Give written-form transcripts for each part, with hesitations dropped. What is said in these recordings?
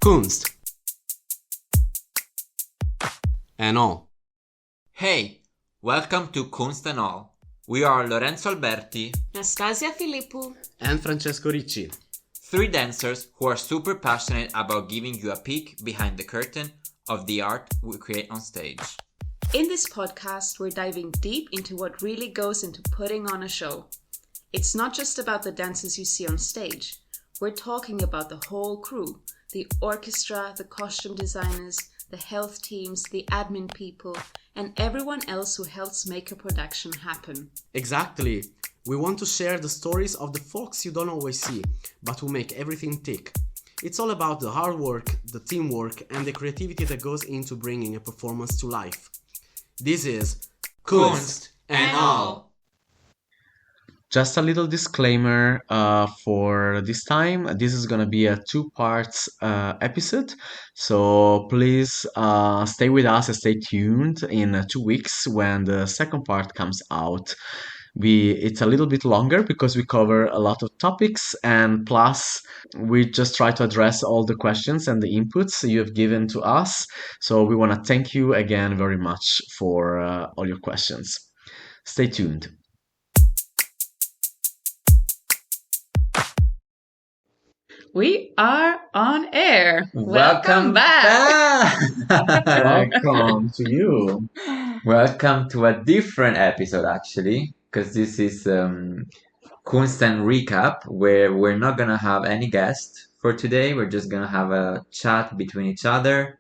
Kunst and all. Hey, welcome to Kunst and all. We are Lorenzo Alberti, Nastazia Filippo, and Francesco Ricci. three dancers who are super passionate about giving you a peek behind the curtain of the art we create on stage. In this podcast, we're diving deep into what really goes into putting on a show. It's not just about the dancers you see on stage. We're talking about the whole crew, the orchestra, the costume designers, the health teams, the admin people, and everyone else who helps make a production happen. Exactly. We want to share the stories of the folks you don't always see, but who make everything tick. It's all about the hard work, the teamwork, and the creativity that goes into bringing a performance to life. This is Kunst and all. Just a little disclaimer for this time. This is gonna be a two-parts episode, so please stay with us and stay tuned in 2 weeks when the second part comes out. It's a little bit longer because we cover a lot of topics, and plus we just try to address all the questions and the inputs you have given to us. So we want to thank you again very much for all your questions. Stay tuned. We are on air. Welcome back. Welcome to you. Welcome to a different episode, actually, because this is Kunst and Recap, where we're not gonna have any guest for today. We're just gonna have a chat between each other.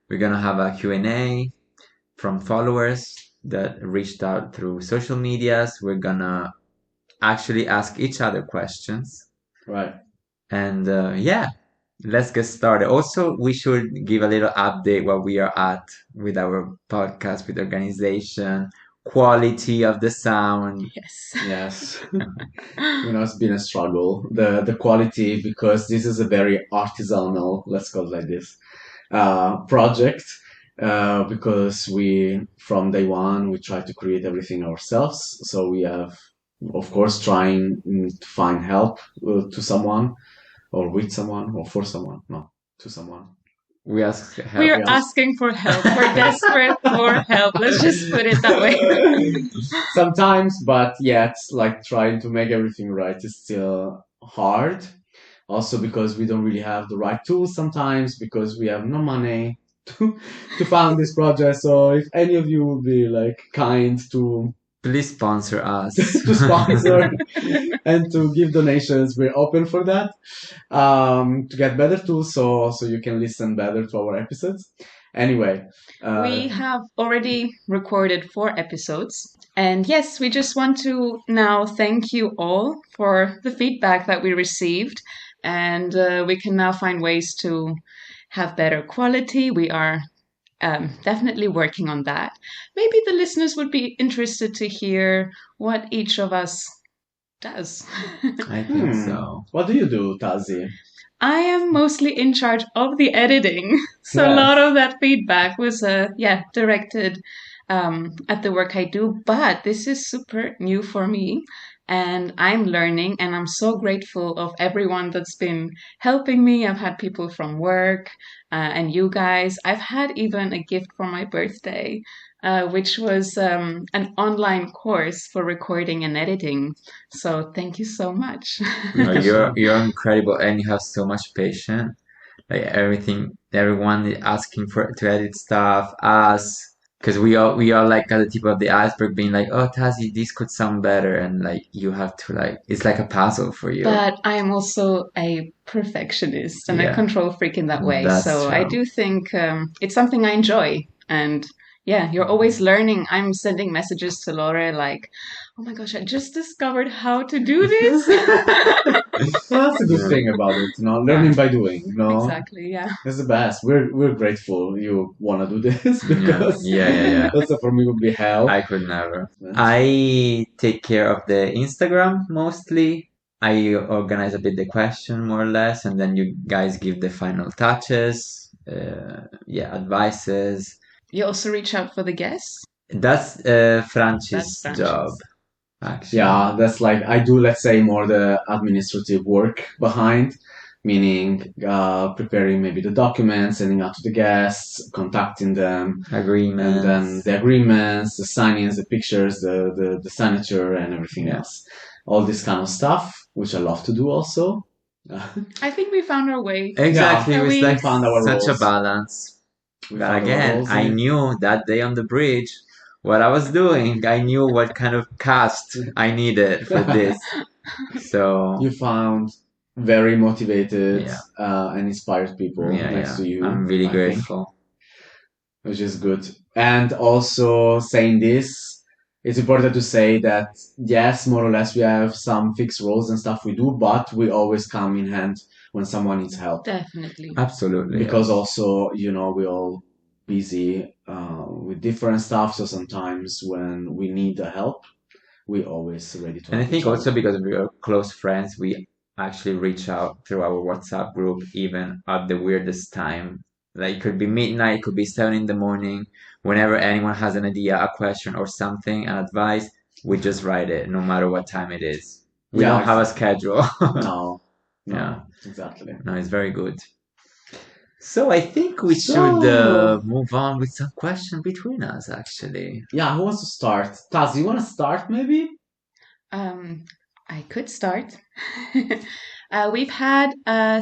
We're gonna have a Q&A from followers that reached out through social medias. We're gonna actually ask each other questions. Right. And let's get started. Also, we should give a little update where we are at with our podcast, with organization, quality of the sound. Yes. It's been a struggle. The quality, because this is a very artisanal, let's call it like this, project. Because from day one, we try to create everything ourselves. So we have, of course, trying to find help to someone, or with someone, or for someone. No, to someone. We ask help. We are asking for help. We're desperate for help. Let's just put it that way. Sometimes, but yet, like trying to make everything right is still hard. Also because we don't really have the right tools sometimes, because we have no money to fund this project. So if any of you would be like kind to Please sponsor us. to sponsor and to give donations, we're open for that. To get better tools, so you can listen better to our episodes. Anyway, We have already recorded 4 episodes. And yes, we just want to now thank you all for the feedback that we received. And we can now find ways to have better quality. We are definitely working on that. Maybe the listeners would be interested to hear what each of us does. I think so. What do you do, Tazi? I am mostly in charge of the editing. So Yes. a lot of that feedback was directed at the work I do. But this is super new for me. And I'm learning, and I'm so grateful of everyone that's been helping me. I've had people from work and you guys. I've had even a gift for my birthday, which was an online course for recording and editing. So thank you so much. No, you're incredible, and you have so much patience. Like everyone is asking to edit stuff, us. Because we are like at the tip of the iceberg, being like, "Oh, Tazi, this could sound better," and like you have to it's like a puzzle for you. But I am also a perfectionist and Yeah. a control freak in that way. That's So I true. do think it's something I enjoy. And yeah, you're always learning. I'm sending messages to Laura like, oh my gosh, I just discovered how to do this. That's a good thing about it, learning by doing, Exactly, yeah. It's the best. We're grateful you want to do this, because Yeah. also for me would be hell. I could never. I take care of the Instagram mostly. I organize a bit the question more or less, and then you guys give the final touches, advices. You also reach out for the guests? That's Francis' That's Francis. job, actually. Yeah, that's like I do, let's say, more the administrative work behind. meaning preparing maybe the documents, sending out to the guests, contacting them, and then Agreements. the agreements, the signings, the pictures, the signature, and everything Yeah. else. All this kind of stuff, which I love to do also. I think we found our way. Exactly, Shall it was we? like found our such a roles. balance. We But found our again, roles I in it. knew that day on the bridge what I was doing. I knew what kind of cast I needed for this. So You found very motivated yeah, and inspired people yeah, next yeah. to you, I'm really I think, grateful. which is good. And also saying this, it's important to say that yes, more or less we have some fixed roles and stuff we do, but we always come in hand when someone needs help. Definitely. Absolutely. Because yes. also, we're all busy with different stuff, so sometimes when we need the help, we're always ready to And I help each think also other. because we are close friends, we actually reach out through our WhatsApp group even at the weirdest time. Like it could be midnight, it could be 7 in the morning. Whenever anyone has an idea, a question, or something, an advice, we just write it, no matter what time it is. We Yeah, don't have a exactly. schedule. No, Yeah, exactly. no, it's very good. So I think we should So, move on with some questions between us, actually. yeah, who wants to start? Taz, you want to start maybe? Um, I could start. We've had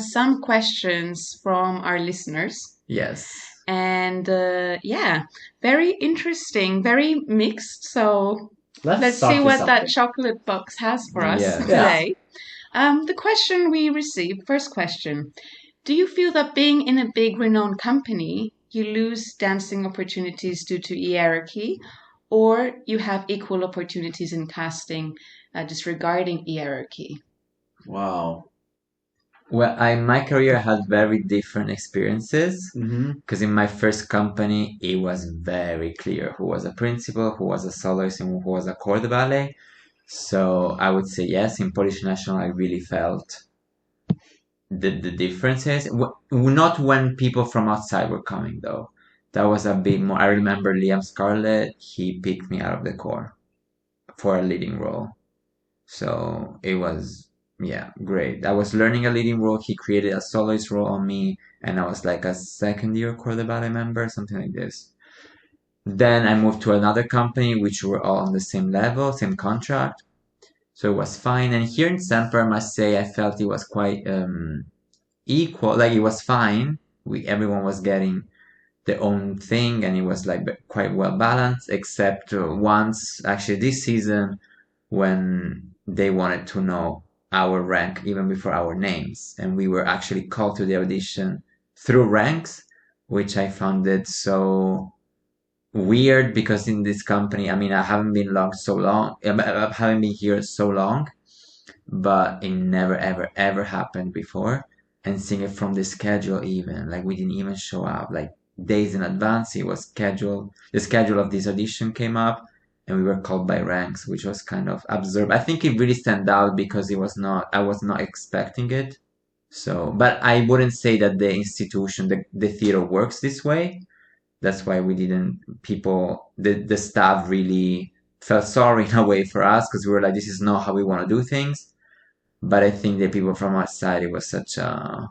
some questions from our listeners, Yes. and yeah, very interesting, very mixed. So let's start see with what that something. chocolate box has for us Yes. Yeah. today. The question we received, first question: do you feel that being in a big renowned company, you lose dancing opportunities due to hierarchy, or you have equal opportunities in casting, disregarding hierarchy? Wow. Well, my career had very different experiences Mm-hmm. because in my first company, it was very clear who was a principal, who was a soloist, and who was a corps de ballet. So I would say yes, in Polish National, I really felt the differences. Not when people from outside were coming, though. That was a bit more. I remember Liam Scarlett, he picked me out of the corps for a leading role. So it was, yeah, great. I was learning a leading role. He created a soloist role on me, and I was like a second year corps de ballet member, something like this. Then I moved to another company, which were all on the same level, same contract. So it was fine. And here in Semper, I must say, I felt it was quite equal. Like it was fine. Everyone was getting their own thing, and it was like quite well balanced. Except once, actually, this season, when they wanted to know our rank even before our names, and we were actually called to the audition through ranks, which I found it so weird because in this company, I mean, I haven't been I haven't been here so long, but it never ever ever happened before. And seeing it from the schedule, even like we didn't even show up like days in advance. It was scheduled. The schedule of this audition came up, and we were called by ranks, which was kind of absurd. I think it really stand out because it was not. I was not expecting it. So, but I wouldn't say that the institution, the theater works this way. That's why we didn't. The staff really felt sorry in a way for us because we were like, this is not how we want to do things. But I think the people from outside, it was such a.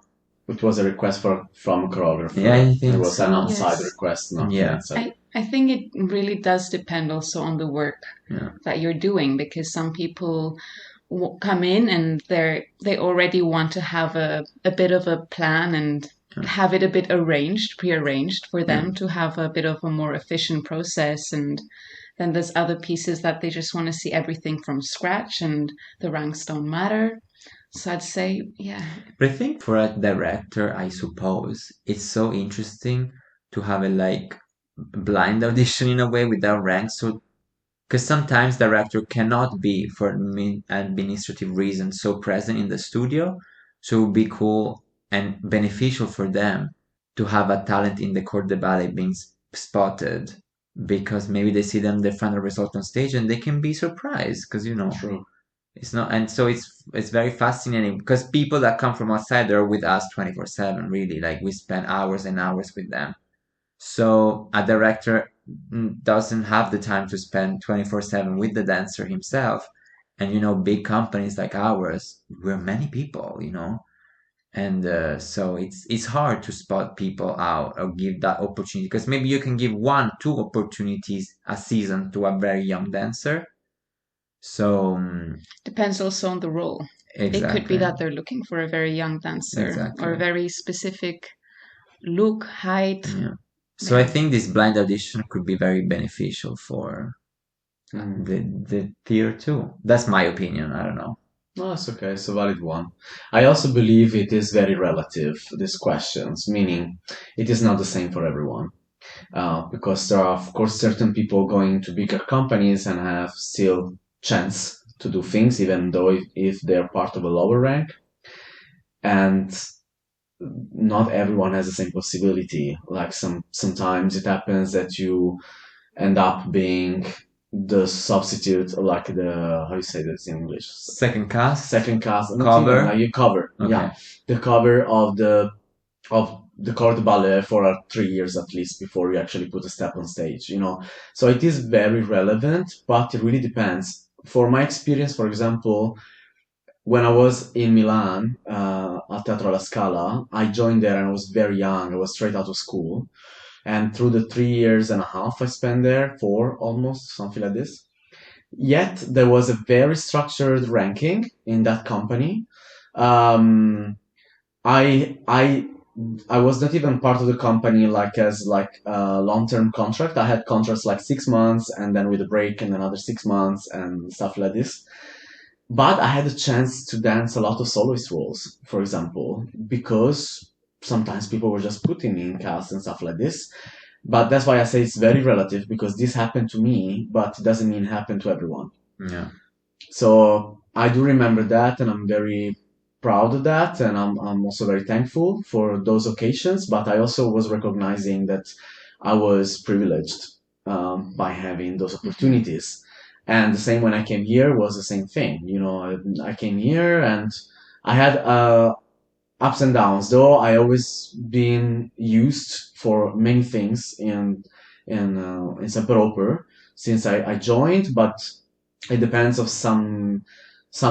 It was a request from a choreographer. Yeah, I It think was an so. outside Yes. request, not Yeah. an inside. I think it really does depend also on the work Yeah. that you're doing, because some people come in and they already want to have a bit of a plan and have it a bit prearranged for them to have a bit of a more efficient process. And then there's other pieces that they just want to see everything from scratch, and the ranks don't matter. So I'd say, yeah. But I think for a director, I suppose it's so interesting to have a like blind audition in a way without ranks. So because sometimes director cannot be for administrative reasons so present in the studio, so it would be cool and beneficial for them to have a talent in the corps de ballet being spotted because maybe they see them the final result on stage and they can be surprised because True. it's not. And so it's very fascinating because people that come from outside are with us 24/7, really, like we spend hours and hours with them. So a director doesn't have the time to spend 24/7 with the dancer himself. And big companies like ours, we're many people, And so it's hard to spot people out or give that opportunity, because maybe you can give 1, 2 opportunities a season to a very young dancer. So Depends also on the role. It could be exactly, that they're looking for a very young dancer or exactly. a very specific look, height. Yeah. So I think this blind audition could be very beneficial for the tier 2. That's my opinion. I don't know. No, it's okay. It's a valid one. I also believe it is very relative, these questions, meaning it is not the same for everyone. Because there are, of course, certain people going to bigger companies and have still chance to do things, even though if they're part of a lower rank. And not everyone has the same possibility. Like sometimes it happens that you end up being the substitute, like the, how you say this in English? Second cast? Second cast. Not Cover? even, you cover. Okay. Yeah. The cover of the corps de ballet for 3 years at least before you actually put a step on stage, you know. So it is very relevant, but it really depends. For my experience, for example, when I was in Milan at Teatro alla Scala, I joined there and I was very young. I was straight out of school. And through the 3 years and a half I spent there, 4 almost, something like this. Yet there was a very structured ranking in that company. Um, I I I was not even part of the company like as like a long-term contract. I had contracts like 6 months and then with a break and another 6 months and stuff like this. But I had a chance to dance a lot of soloist roles, for example, because sometimes people were just putting me in cast and stuff like this. But that's why I say it's very relative because this happened to me, but it doesn't mean it happened to everyone. Yeah. So I do remember that, and I'm very proud of that, and I'm also very thankful for those occasions. But I also was recognizing that I was privileged by having those opportunities. And the same when I came here was the same thing. You know, I came here and I had ups and downs. Though I always been used for many things in Semperoper since I joined, but it depends of some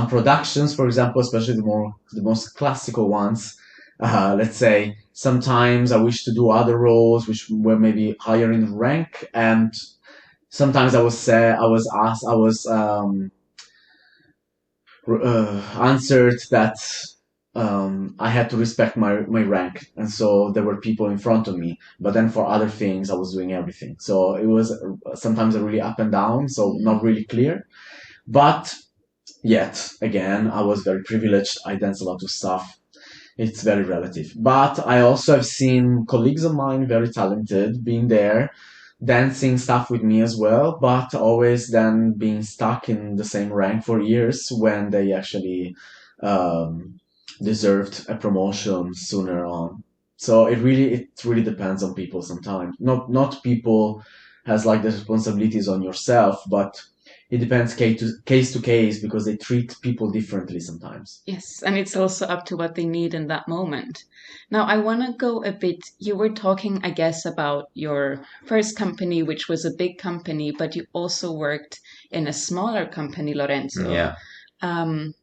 productions, for example, especially the most classical ones. Let's say sometimes I wish to do other roles which were maybe higher in rank, and sometimes I was asked, I was answered that I had to respect my rank, and so there were people in front of me. But then for other things, I was doing everything. So it was sometimes a really up and down, so not really clear. But yet again, I was very privileged. I danced a lot of stuff. It's very relative. But I also have seen colleagues of mine, very talented, being there, dancing stuff with me as well, but always then being stuck in the same rank for years when they actually deserved a promotion sooner on. So it really depends on people sometimes. Not people has like the responsibilities on yourself, but it depends case to case because they treat people differently sometimes. Yes, and it's also up to what they need in that moment. Now, I want to go a bit. You were talking, I guess, about your first company, which was a big company, but you also worked in a smaller company, Lorenzo. Yeah. And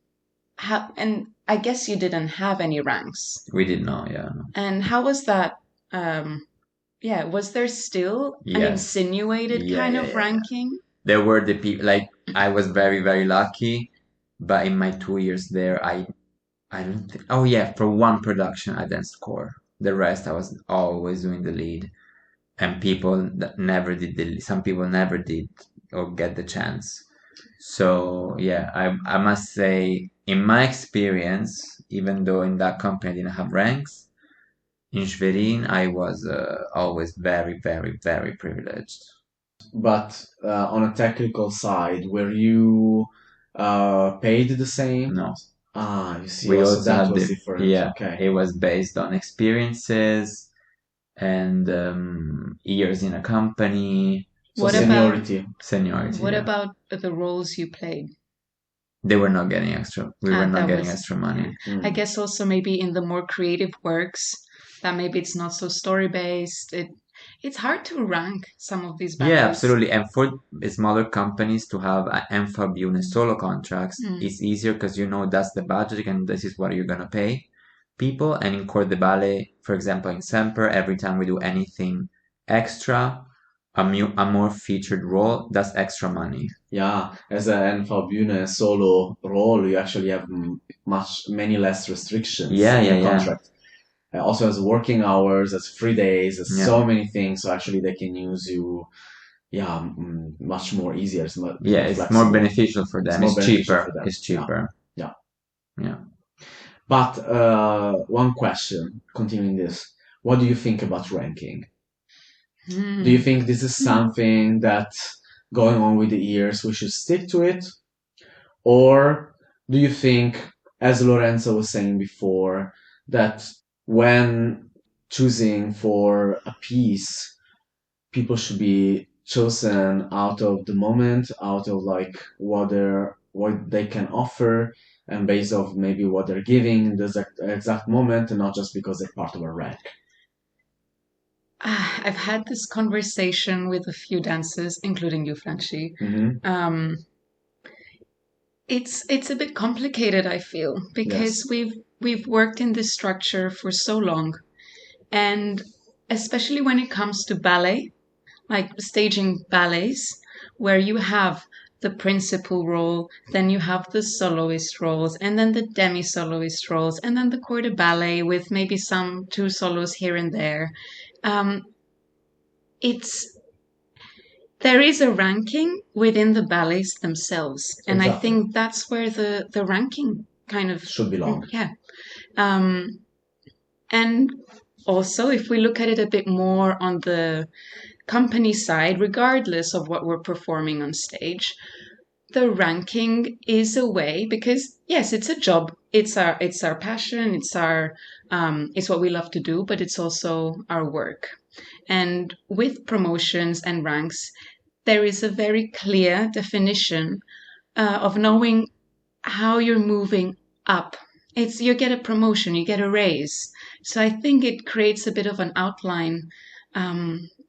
I guess you didn't have any ranks. We did not, yeah. And how was that? Yeah, was there still an Yes. insinuated Yeah, kind yeah, of yeah. ranking? There were the people, like, I was very, very lucky, but in my 2 years there, I don't think, oh yeah, for one production I danced core. The rest I was always doing the lead. And people that never did some people never did or get the chance. So yeah, I must say, in my experience, even though in that company I didn't have ranks, in Schwerin I was always very, very, very privileged. But on a technical side, were you paid the same? No. You see, We also also that had was the, different. yeah, Okay. it was based on experiences and years in a company, So What about seniority. seniority. what Yeah. about the roles you played? They were not getting extra. We were not That getting was, extra money. I guess also maybe in the more creative works that maybe it's not so story based. It's hard to rank some of these Yeah, ballets. absolutely. And for smaller companies to have an MFAB unit solo contracts, Mm. it's easier because you know that's the budget and this is what you're gonna pay. people, and in corps de ballet, for example, in Semper, every time we do anything extra, a more featured role, that's extra money. Yeah, as an Fabiune solo role, you actually have many less restrictions Yeah, in yeah, your yeah. contract. Also, as working hours, as free days, as Yeah. so many things. So actually, they can use you, much more easier. It's Yeah, it's more beneficial for them. It's cheaper. It's cheaper. Yeah. Yeah. But one question, continuing this, what do you think about ranking? Do you think this is something that going on with the years we should stick to it? Or do you think, as Lorenzo was saying before, that when choosing for a piece, people should be chosen out of the moment, out of like what they can offer, and based off maybe what they're giving in the exact moment, and not just because they're part of a rank? I've had this conversation with a few dancers, including you, Franchi. Mm-hmm. It's a bit complicated, I feel, because we've worked in this structure for so long, and especially when it comes to ballet, like staging ballets, where you have the principal role, then you have the soloist roles, and then the demi-soloist roles, and then the corps de ballet with maybe some two solos here and there. It's There is a ranking within the ballets themselves, and I Exactly. think that's where the ranking kind of Should belong. Yeah. And also, if we look at it a bit more on the company side, regardless of what we're performing on stage, the ranking is a way, because yes, it's a job, it's our passion, it's what we love to do, but it's also our work. And with promotions and ranks, there is a very clear definition of knowing how you're moving up. You get a promotion, you get a raise. So I think it creates a bit of an outline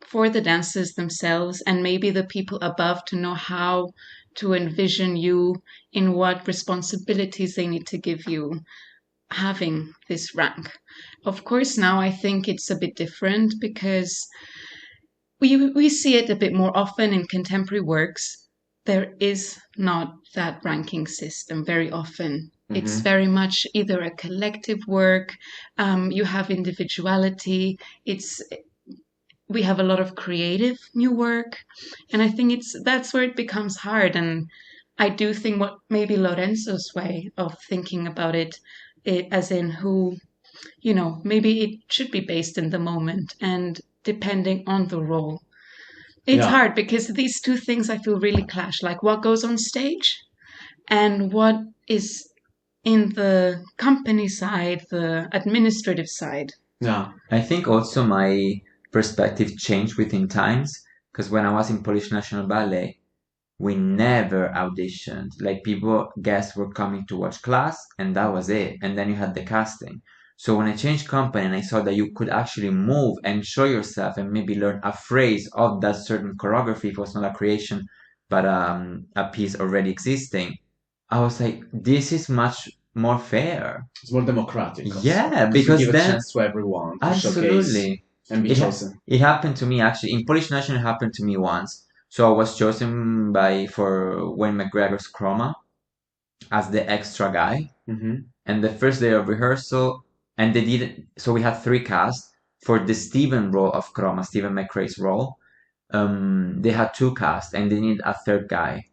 for the dancers themselves and maybe the people above to know how to envision you, in what responsibilities they need to give you having this rank. Of course, now I think it's a bit different because we see it a bit more often in contemporary works. There is not that ranking system very often. It's very much either a collective work, you have individuality, we have a lot of creative new work, and I think that's where it becomes hard. And I do think what maybe Lorenzo's way of thinking about it as in who, maybe it should be based in the moment and depending on the role. It's hard because these two things I feel really clash, like what goes on stage and what is in the company side, the administrative side. Yeah. I think also my perspective changed within times, because when I was in Polish National Ballet, we never auditioned. Like guests were coming to watch class, and that was it. And then you had the casting. So when I changed company and I saw that you could actually move and show yourself and maybe learn a phrase of that certain choreography, if it was not a creation, but a piece already existing, I was like, this is much more fair. It's more democratic. Also. Yeah, because you give then a chance to everyone to absolutely showcase and be chosen. It happened to me actually in Polish National. It happened to me once. So I was chosen for Wayne McGregor's Chroma as the extra guy. Mm-hmm. And the first day of rehearsal, and they didn't. So we had three casts for the Stephen role of Chroma, Stephen McRae's role. They had two casts, and they needed a third guy.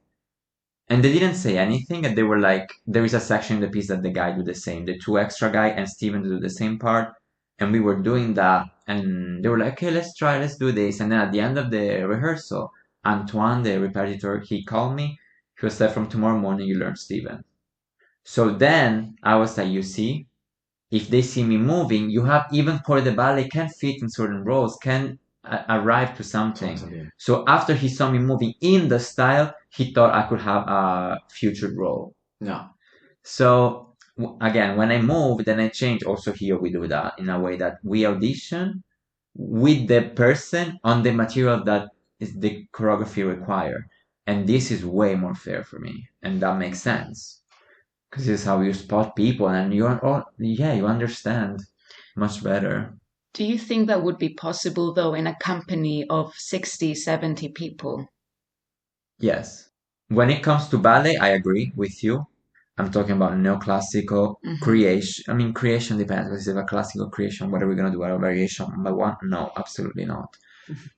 And they didn't say anything, and they were like, there is a section in the piece that the guy do the same, the two extra guy and Stephen do the same part, and we were doing that, and they were like, okay, let's do this. And then at the end of the rehearsal, Antoine, the repetitor, he called me. He was like, from tomorrow morning you learn Stephen. So then I was like, you see, if they see me moving, you have even corps de ballet can fit in certain roles, can arrive to something. Totally. So after he saw me moving in the style, he thought I could have a future role. Yeah. So again, when I move, then I change. Also here we do that in a way that we audition with the person on the material that is the choreography require. And this is way more fair for me. And that makes sense. Because this is how you spot people, and you understand much better. Do you think that would be possible though in a company of 60, 70 people? Yes. When it comes to ballet, I agree with you. I'm talking about neoclassical creation. I mean, creation depends. Because if a classical creation, what are we gonna do? A variation by one? No, absolutely not.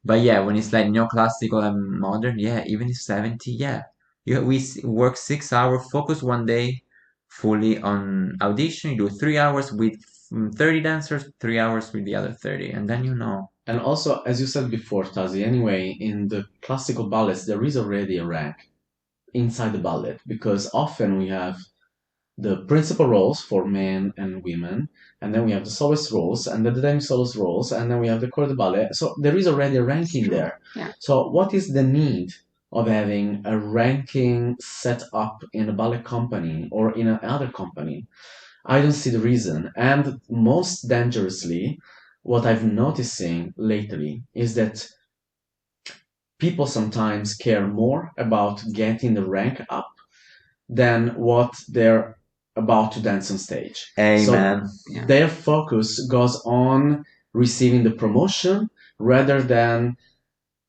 But yeah, when it's like neoclassical and modern, yeah, even if 70, yeah. Work 6 hours, focus one day fully on audition. You do 3 hours with 30 dancers, 3 hours with the other 30, and then you know. And also, as you said before, Tazi, anyway, in the classical ballets, there is already a rank inside the ballet because often we have the principal roles for men and women, and then we have the soloist roles, and then the demi-soloist roles, and then we have the corps de ballet. So there is already a ranking there. Yeah. So what is the need of having a ranking set up in a ballet company or in another company? I don't see the reason. And most dangerously, what I've noticing lately is that people sometimes care more about getting the rank up than what they're about to dance on stage. Amen. Yeah. Their focus goes on receiving the promotion rather than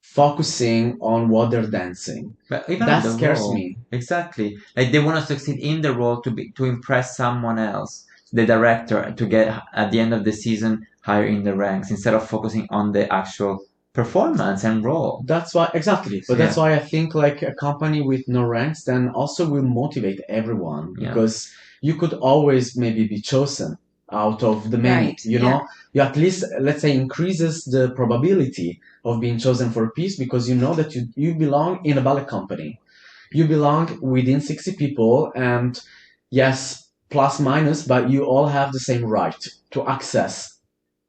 focusing on what they're dancing. But even That the scares role. me. Exactly. Like they want to succeed in the role to impress someone else, the director, to get at the end of the season higher in the ranks instead of focusing on the actual performance and role. That's why exactly, but that's why I think like a company with no ranks then also will motivate everyone Yeah. because you could always maybe be chosen out of the many. Right, You know, you at least let's say increases the probability of being chosen for a piece because you know that you belong in a ballet company. You belong within 60 people and yes, plus minus, but you all have the same right to access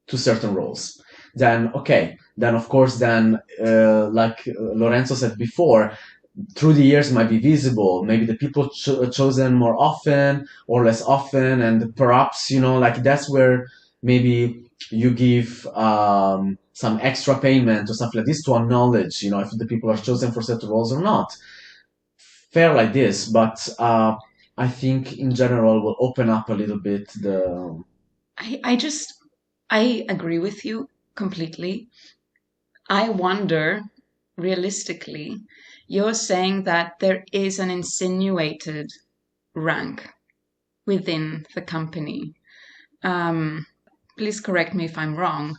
to certain roles. Then okay, then of course then like Lorenzo said before, through the years might be visible. Maybe the people chosen more often or less often, and perhaps you know like that's where maybe you give some extra payment or something like this to acknowledge you know if the people are chosen for certain roles or not. Fair like this, but I think in general will open up a little bit the. I agree with you completely. I wonder, realistically, you're saying that there is an insinuated rank within the company. Please correct me if I'm wrong.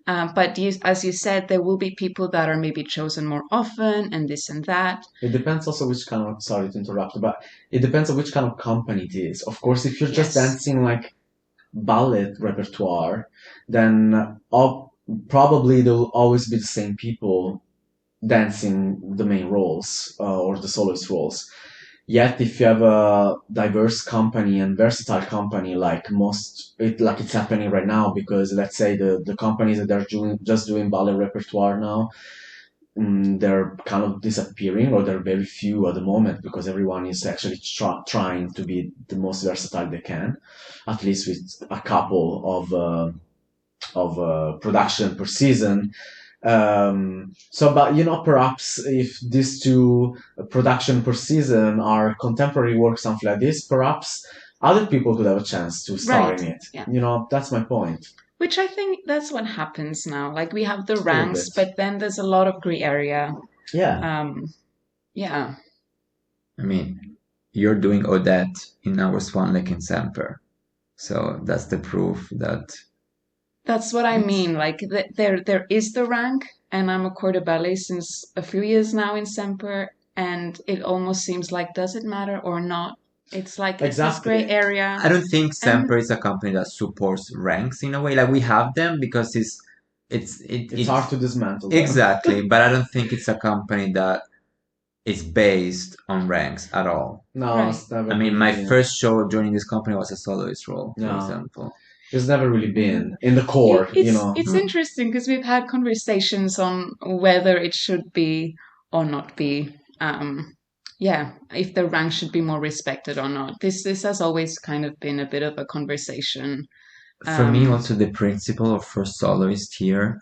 But as you said, there will be people that are maybe chosen more often and this and that. It depends also which kind of, sorry to interrupt, but it depends on which kind of company it is. Of course, if you're just Yes. dancing like ballet repertoire, then probably there will always be the same people dancing the main roles or the soloist roles. Yet, if you have a diverse company and versatile company, like it's happening right now, because let's say the companies that are just doing ballet repertoire now, they're kind of disappearing, or they're very few at the moment because everyone is actually trying to be the most versatile they can, at least with a couple of production per season. But you know, perhaps if these two production per season are contemporary work, something like this, perhaps other people could have a chance to star in it. Yeah. You know, that's my point. Which I think that's what happens now. Like we have the little ranks, bit. but then there's a lot of gray area. Yeah. Yeah. I mean, you're doing Odette in our Swan Lake in Semper. So that's the proof that That's what I mean. Like there is the rank, and I'm a corps de ballet since a few years now in Semper, and it almost seems like does it matter or not? It's like it's this Exactly. gray area. I don't think Semper is a company that supports ranks in a way. Like we have them because It's hard to dismantle them. exactly, but I don't think it's a company that is based on ranks at all. No, Right. it's never I mean, my been. first show joining this company was a soloist role, for No. example. It's never really been in the core, you know. It's interesting because we've had conversations on whether it should be or not be. Yeah, if the rank should be more respected or not. This has always kind of been a bit of a conversation. For me, also the principle of first soloist here,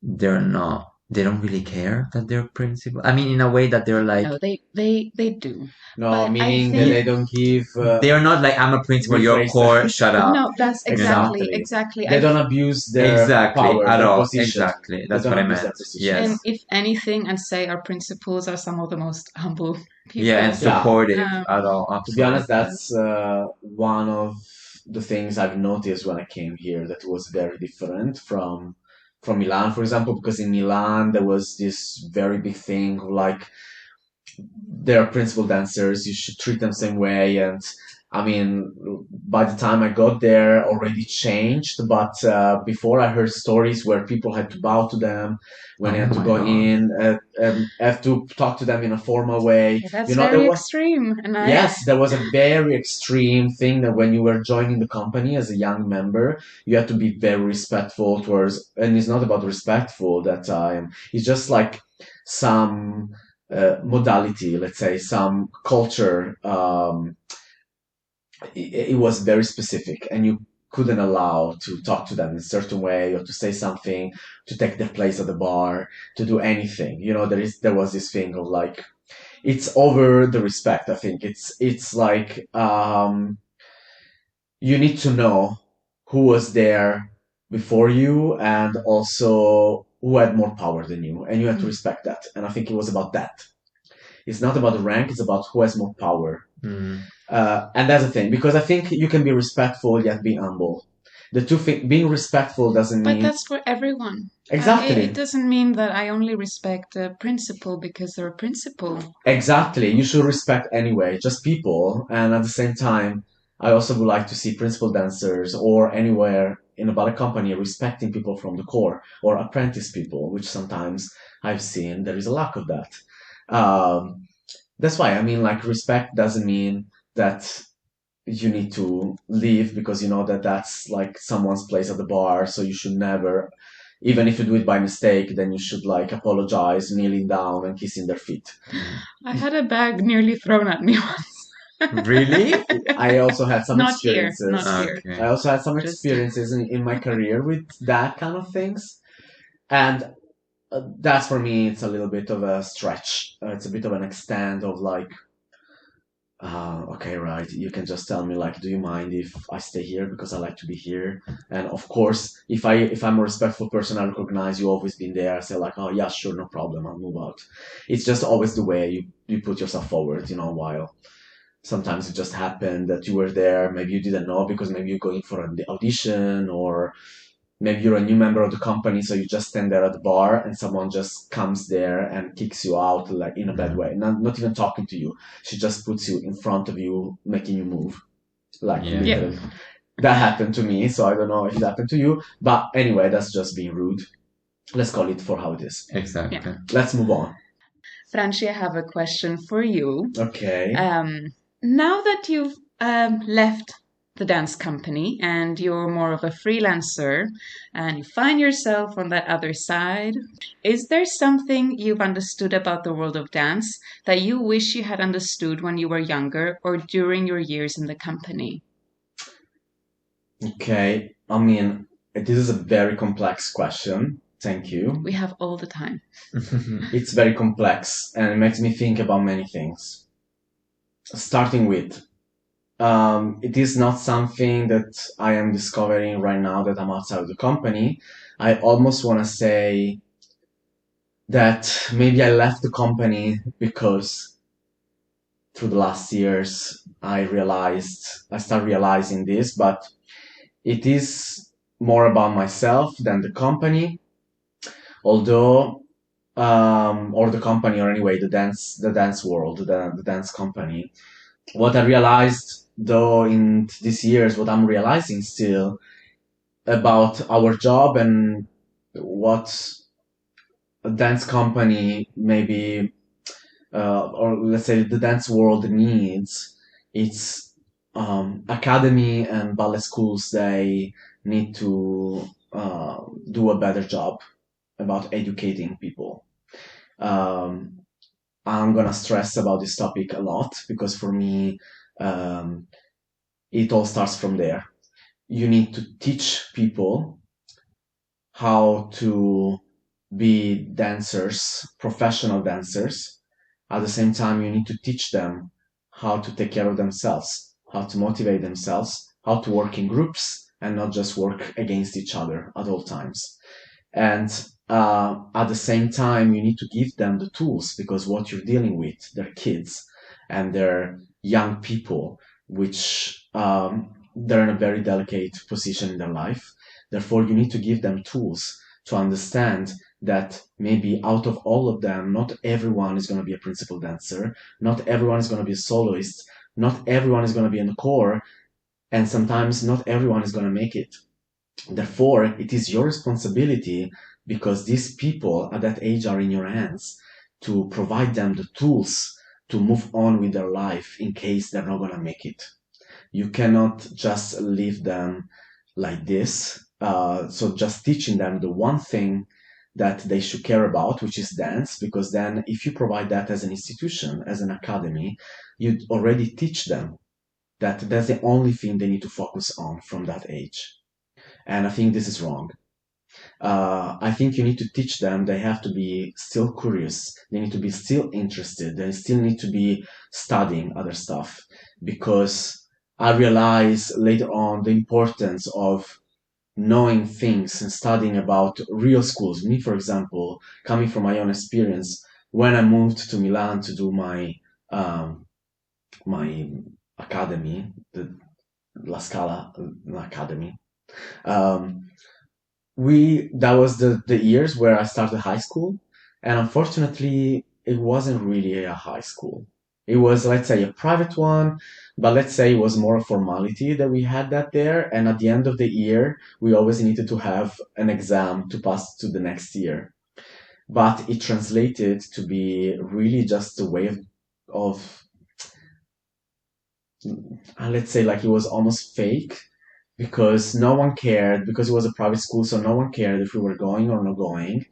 they're not they don't really care that they're principal. I mean, in a way that they're like, No, they do. No, But I meaning that think they don't give. they are not like, I'm a principal, you're Rephrase core, that. shut up. no, that's You know? exactly. They don't abuse their Exactly, power, at their all. position. Exactly. They That's don't what I abuse their meant. position. And Yes. if anything, I'd say our principals are some of the most humble Yeah, and people. Yeah. supportive Um, at all. To be honest, Absolutely. that's one of the things I've noticed when I came here that was very different from Milan, for example, because in Milan there was this very big thing of like they're principal dancers, you should treat them the same way. And I mean, by the time I got there, already changed. But before I heard stories where people had to bow to them when Oh they had to my go God. in, have to talk to them in a formal way. yeah, that's You know, very there was extreme, and yes, there was a very extreme thing that when you were joining the company as a young member, you had to be very respectful towards, and it's not about respectful that time. It's just like some modality, let's say, some culture. It was very specific, and you couldn't allow to talk to them in a certain way or to say something, to take their place at the bar, to do anything. You know, there was this thing of like it's over the respect. I think it's like you need to know who was there before you and also who had more power than you, and you had to respect that. And I think it was about that. It's not about the rank; it's about who has more power. Mm. And that's the thing, because I think you can be respectful yet be humble. The two things, being respectful doesn't but mean that's for everyone. exactly. It doesn't mean that I only respect a principal because they're a principal. Exactly. You should respect anyway, just people. And at the same time, I also would like to see principal dancers or anywhere in a ballet company respecting people from the core or apprentice people, which sometimes I've seen there is a lack of that. Um, that's why I mean, like, respect doesn't mean that you need to leave because you know that that's like someone's place at the bar, so you should never, even if you do it by mistake, then you should like apologize, kneeling down and kissing their feet. I had a bag nearly thrown at me once. Really? I also had some Not here, experiences. not here. Okay. I also had some Just- experiences in my career with that kind of things. And that's for me, it's a little bit of a stretch. It's a bit of an extent of like, okay, right. You can just tell me like, do you mind if I stay here because I like to be here? And of course, if I'm a respectful person, I recognize you always been there. I say like, oh yeah, sure, no problem. I'll move out. It's just always the way you put yourself forward, you know, while sometimes it just happened that you were there. Maybe you didn't know because maybe you're going for an audition or maybe you're a new member of the company, so you just stand there at the bar and someone just comes there and kicks you out like in a bad way, not even talking to you. She just puts you in front of you, making you move. Like Yeah. literally. That happened to me, so I don't know if it happened to you. But anyway, that's just being rude. Let's call it for how it is. Exactly. Yeah. Let's move on. Franci, I have a question for you. Okay. Now that you've left the dance company and you're more of a freelancer and you find yourself on that other side, is there something you've understood about the world of dance that you wish you had understood when you were younger or during your years in the company? Okay. I mean, this is a very complex question. Thank you. We have all the time. It's very complex and it makes me think about many things. Starting with, it is not something that I am discovering right now that I'm outside of the company. I almost want to say that maybe I left the company because through the last years I started realizing this, but it is more about myself than the company. Although, or the company, or anyway, the dance world, the dance company. What I realized, though, in these years, what I'm realizing still about our job and what a dance company maybe, or let's say the dance world needs, it's academy and ballet schools, they need to do a better job about educating people. I'm gonna stress about this topic a lot because for me, it all starts from there. You need to teach people how to be dancers, professional dancers. At the same time, you need to teach them how to take care of themselves, how to motivate themselves, how to work in groups and not just work against each other at all times. And at the same time, you need to give them the tools because what you're dealing with, they're kids and they're young people, which they're in a very delicate position in their life. Therefore, you need to give them tools to understand that maybe out of all of them, not everyone is going to be a principal dancer, not everyone is going to be a soloist, not everyone is going to be in the core, and sometimes not everyone is going to make it. Therefore, it is your responsibility, because these people at that age are in your hands, to provide them the tools to move on with their life in case they're not going to make it. You cannot just leave them like this. So just teaching them the one thing that they should care about, which is dance, because then if you provide that as an institution, as an academy, you already teach them that that's the only thing they need to focus on from that age. And I think this is wrong. I think you need to teach them they have to be still curious. They need to be still interested. They still need to be studying other stuff, because I realize later on the importance of knowing things and studying about real schools. Me, for example, coming from my own experience, when I moved to Milan to do my academy, the La Scala Academy, um, we that was the years where I started high school, and unfortunately, it wasn't really a high school. It was, let's say, a private one, but let's say it was more a formality that we had that there. And at the end of the year, we always needed to have an exam to pass to the next year. But it translated to be really just a way of let's say, like, it was almost fake, because no one cared, because it was a private school, so no one cared if we were going or not going.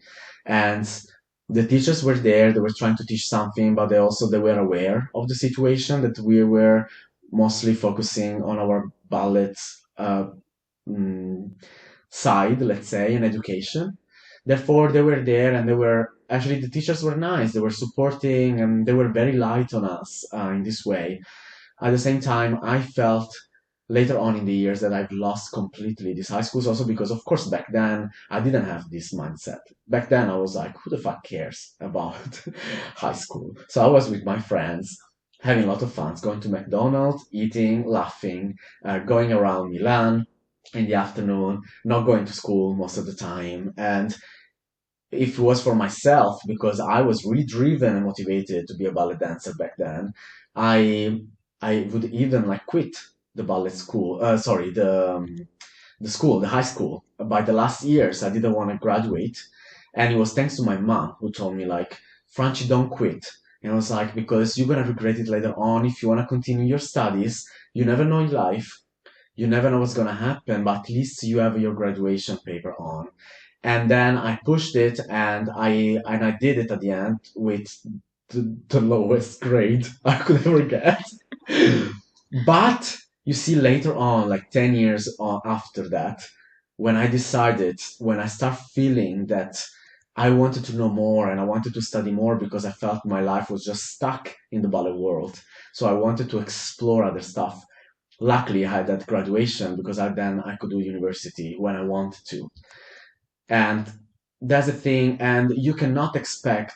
And the teachers were there, they were trying to teach something, but they were aware of the situation, that we were mostly focusing on our ballet uh, mm, side, let's say, in education. Therefore, they were there, and they were actually, the teachers were nice, they were supporting, and they were very light on us in this way. At the same time, I felt later on in the years that I've lost completely these high schools, also because, of course, back then I didn't have this mindset. Back then I was like, who the fuck cares about high school? So I was with my friends, having a lot of fun, going to McDonald's, eating, laughing, going around Milan in the afternoon, not going to school most of the time. And if it was for myself, because I was really driven and motivated to be a ballet dancer back then, I I would even like quit the ballet school. Sorry, the school, the high school. By the last years, I didn't want to graduate, and it was thanks to my mom who told me like, Franchi, don't quit. And I was like, because you're gonna regret it later on if you wanna continue your studies. You never know in life. You never know what's gonna happen, but at least you have your graduation paper on. And then I pushed it, and I did it at the end with the lowest grade I could ever get. But you see, later on, like 10 years after that, when I start feeling that I wanted to know more and I wanted to study more, because I felt my life was just stuck in the ballet world. So I wanted to explore other stuff. Luckily, I had that graduation, because then I could do university when I wanted to. And that's the thing. And you cannot expect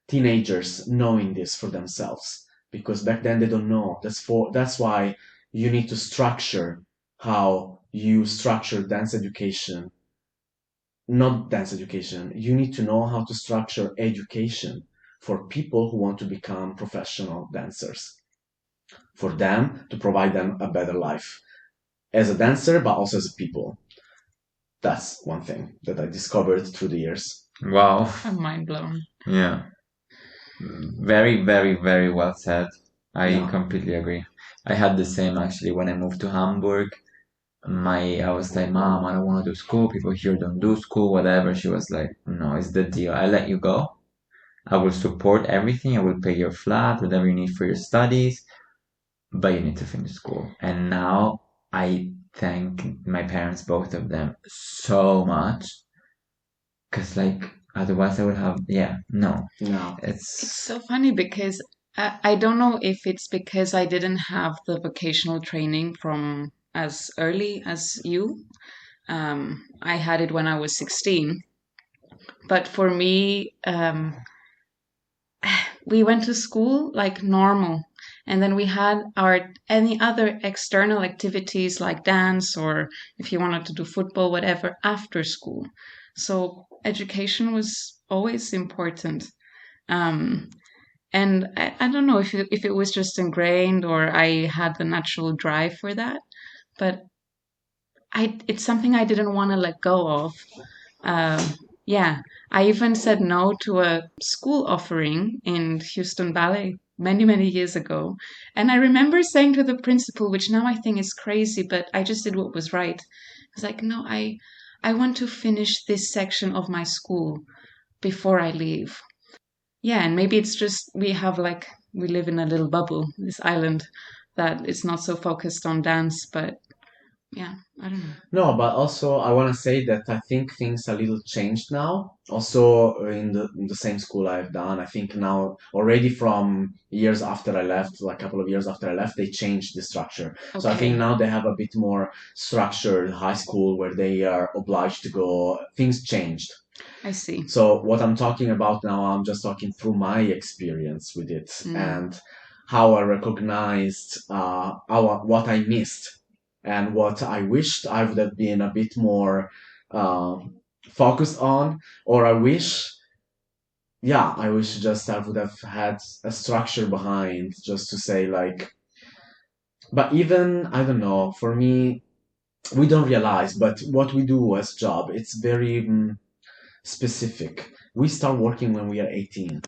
teenagers knowing this for themselves, because back then they don't know. That's why you need to structure how you structure dance education. Not dance education. You need to know how to structure education for people who want to become professional dancers, for them to provide them a better life as a dancer, but also as a people. That's one thing that I discovered through the years. Wow. I'm mind blown. Yeah. Very, very, very well said. I Yeah. completely agree. I had the same actually when I moved to Hamburg. I was like, Mom, I don't want to do school. People here don't do school, whatever. She was like, No, it's the deal. I let you go. I will support everything. I will pay your flat, whatever you need for your studies, but you need to finish school. And now I thank my parents, both of them, so much. Because, like, Otherwise, I would have, yeah, no. No. It's It's so funny because I don't know if it's because I didn't have the vocational training from as early as you. I had it when I was 16. But for me, we went to school like normal. And then we had our any other external activities like dance or if you wanted to do football, whatever, after school. So education was always important. Um, and I don't know if it was just ingrained or I had the natural drive for that, but it's something I didn't want to let go of. Um, yeah, I even said no to a school offering in Houston Ballet many, many years ago. And I remember saying to the principal, which now I think is crazy, but I just did what was right. I was like, no, I want to finish this section of my school before I leave. Yeah, and maybe it's just we live in a little bubble, this island, that it's not so focused on dance, but yeah, I don't know. No, but also I want to say that I think things a little changed now. Also in the same school I've done, I think now already from years after I left, like a couple of years after I left, they changed the structure. So I think Okay, now they have a bit more structured high school where they are obliged to go. Things changed. I see. So what I'm talking about now, I'm just talking through my experience with it Mm, and how I recognized what I missed and what I wished I would have been a bit more uh, focused on, or I wish just I would have had a structure behind just to say like, but even, I don't know, for me, we don't realize, but what we do as job, it's very specific. We start working when we are 18.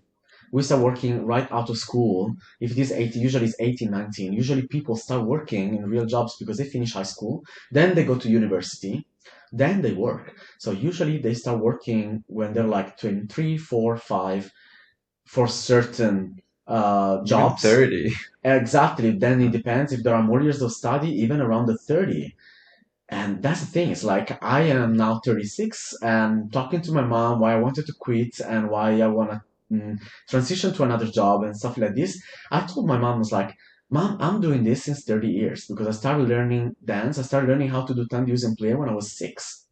We start working right out of school. If it is 18, usually it's 18, 19. Usually people start working in real jobs because they finish high school, then they go to university, then they work. So usually they start working when they're like 23, 4, 5 for certain even jobs. 30. Exactly. Then it depends if there are more years of study, even around the 30. And that's the thing. It's like I am now 36 and talking to my mom why I wanted to quit and why I want to transition to another job and stuff like this. I told my mom, I was like, Mom, I'm doing this since 30 years because I started learning dance. I started learning how to do time use and play when I was 6.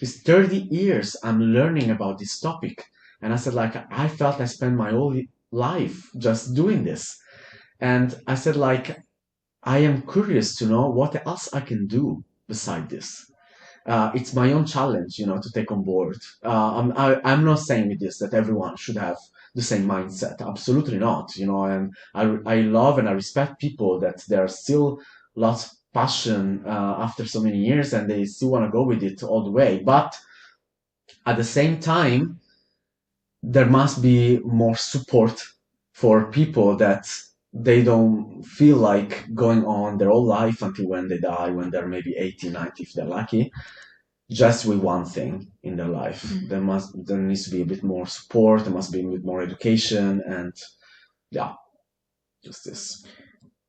It's 30 years I'm learning about this topic. And I said, like, I felt I spent my whole life just doing this. And I said, like, I am curious to know what else I can do beside this. It's my own challenge, to take on board. I'm not saying with this that everyone should have the same mindset. Absolutely not, and I love and I respect people that there are still lots of passion after so many years and they still want to go with it all the way. But at the same time, there must be more support for people that they don't feel like going on their whole life until when they die, when they're maybe 80, 90, if they're lucky, just with one thing in their life. mm. There needs to be a bit more support, there must be a bit more education, and yeah, just this.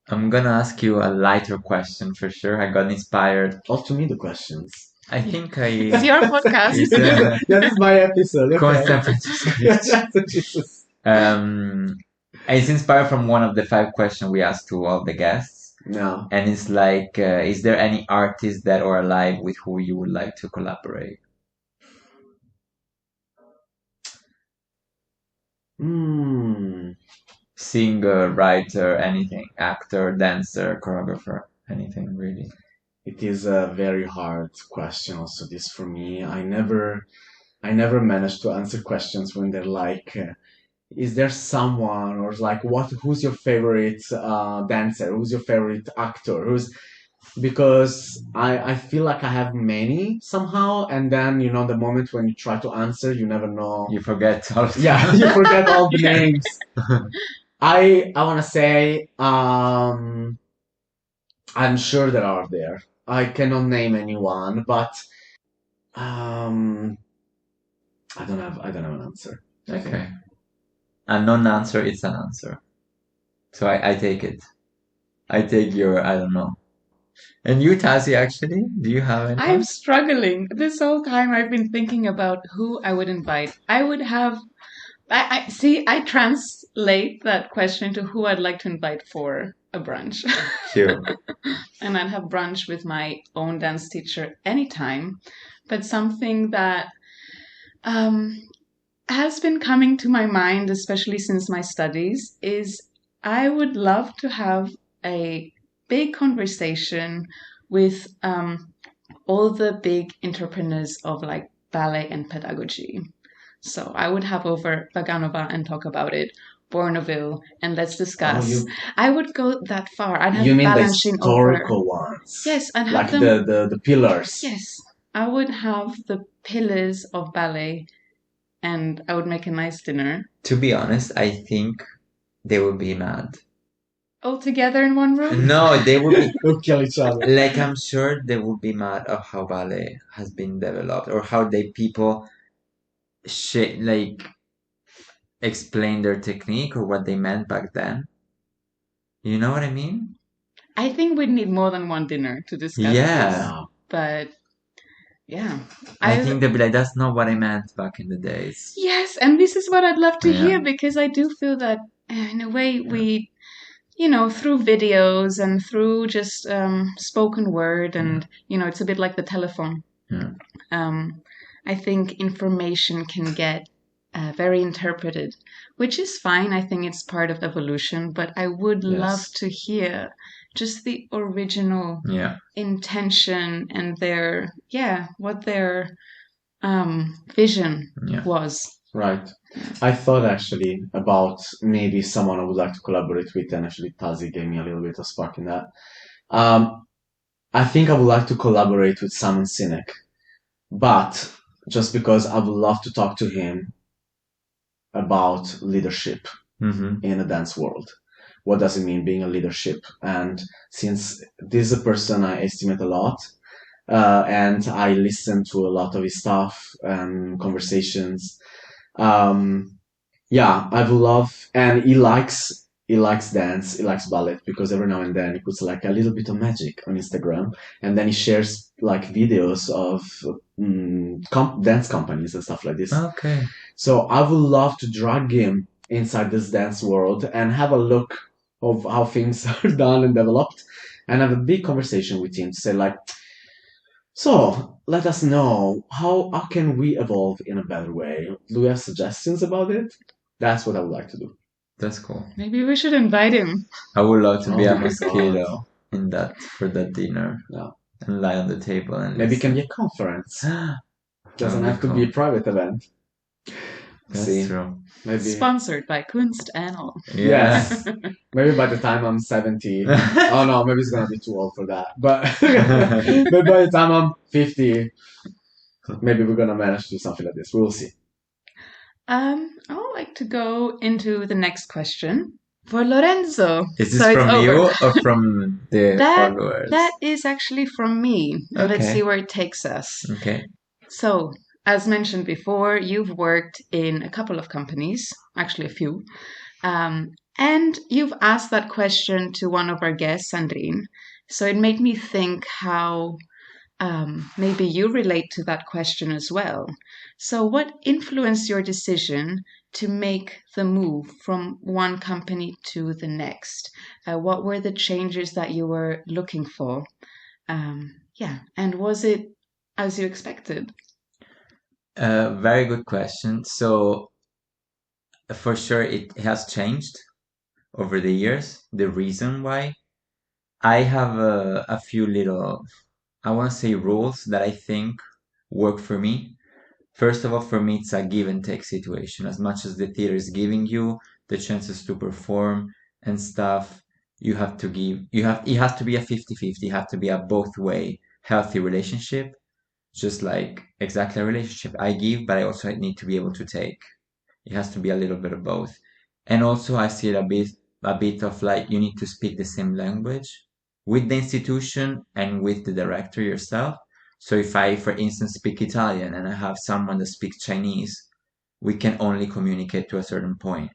I'm gonna ask you a lighter question for sure. I got inspired. All to me the questions. I think It's your podcast. It's, Yeah, this is my episode. Constant Okay. Francesco. Jesus. It's inspired from one of the 5 questions we asked to all the guests. No. And it's like, is there any artist that are alive with who you would like to collaborate? Singer, writer, anything, actor, dancer, choreographer, anything really. It is a very hard question also this for me. I never managed to answer questions when they're like, is there someone or like who's your favorite dancer? Who's your favorite actor? Because I feel like I have many somehow, and then the moment when you try to answer, you never know. You forget all of Yeah, you forget all the Yeah. names. I want to say I'm sure there are there. I cannot name anyone, but um, I don't have an answer. I think. Okay. A non-answer, it's an answer. So I take it. I take your, I don't know. And you, Tassie, actually, do you have I'm anyone? struggling. This whole time I've been thinking about who I would invite. I would have I see I translate that question to who I'd like to invite for a brunch. Sure. And I'd have brunch with my own dance teacher anytime. But something that um, has been coming to my mind, especially since my studies, is I would love to have a big conversation with all the big entrepreneurs of like ballet and pedagogy. So I would have over Vaganova and talk about it, Bourneville, and let's Oh, discuss. I would go that far. I'd have you mean the Balanchine over. historical ones? Yes, I'd Like have them. the pillars. Yes, I would have the pillars of ballet, and I would make a nice dinner To be honest, I think they would be mad. all together in one room. No, they would be They'll kill each other. like, I'm sure they would be mad of how ballet has been developed or how they people like explain their technique or what they meant back then. You know what I mean? I think we'd need more than one dinner to discuss Yeah. this. Yeah. But yeah, I think they'd be like, that's not what I meant back in the days. yes, and this is what I'd love to Yeah. hear because I do feel that in a way we, you know, through videos and through just spoken word and, you know, it's a bit like the telephone. Yeah. I think information can get very interpreted, which is fine. I think it's part of evolution, but I would love Yes. to hear just the original Yeah. intention and their, what their vision Yeah. was. Right. I thought actually about maybe someone I would like to collaborate with, and actually Tazi gave me a little bit of spark in that. I think I would like to collaborate with Simon Sinek, but just because I would love to talk to him about leadership Mm-hmm. in a dance world. What does it mean being a leadership? And since this is a person I estimate a lot, and I listen to a lot of his stuff and conversations. Yeah, I would love, and he likes dance, he likes ballet because every now and then he puts like a little bit of magic on Instagram, and then he shares like videos of dance companies and stuff like this. Okay. So I would love to drag him inside this dance world and have a look of how things are done and developed, and have a big conversation with him to say like, so let us know how can we evolve in a better way? Do you have suggestions about it? That's what I would like to do. That's cool. Maybe we should invite him. I would love to be Oh a my mosquito in that for that dinner. Yeah. And lie on the table and Maybe it can listen. be a conference. That Doesn't would be have to be a cool. private event. That's See, true. maybe Sponsored by Kunst and all. Yeah. yes. Maybe by the time I'm 70. Oh no, maybe it's gonna be too old for that. But maybe by the time I'm 50, maybe we're gonna manage to do something like this. We'll see. I would like to go into the next question for Lorenzo. Is this So it's from over. you or from the That followers? that is actually from me. Let's Okay. see where it takes us. Okay. So, as mentioned before, you've worked in a couple of companies, actually a few, and you've asked that question to one of our guests, Sandrine. So it made me think how maybe you relate to that question as well. So, what influenced your decision to make the move from one company to the next? What were the changes that you were looking for? And was it as you expected? Very good question. So, for sure, it has changed over the years. The reason why I have a few little, I want to say, rules that I think work for me. First of all, for me, it's a give and take situation. As much as the theater is giving you the chances to perform and stuff, you have to give, it has to be a 50-50. It has to be a both way healthy relationship. Just like exactly a relationship. I give, but I also need to be able to take. It has to be a little bit of both. And also I see it a bit of like you need to speak the same language with the institution and with the director yourself. So if I, for instance, speak Italian and I have someone that speaks Chinese, we can only communicate to a certain point.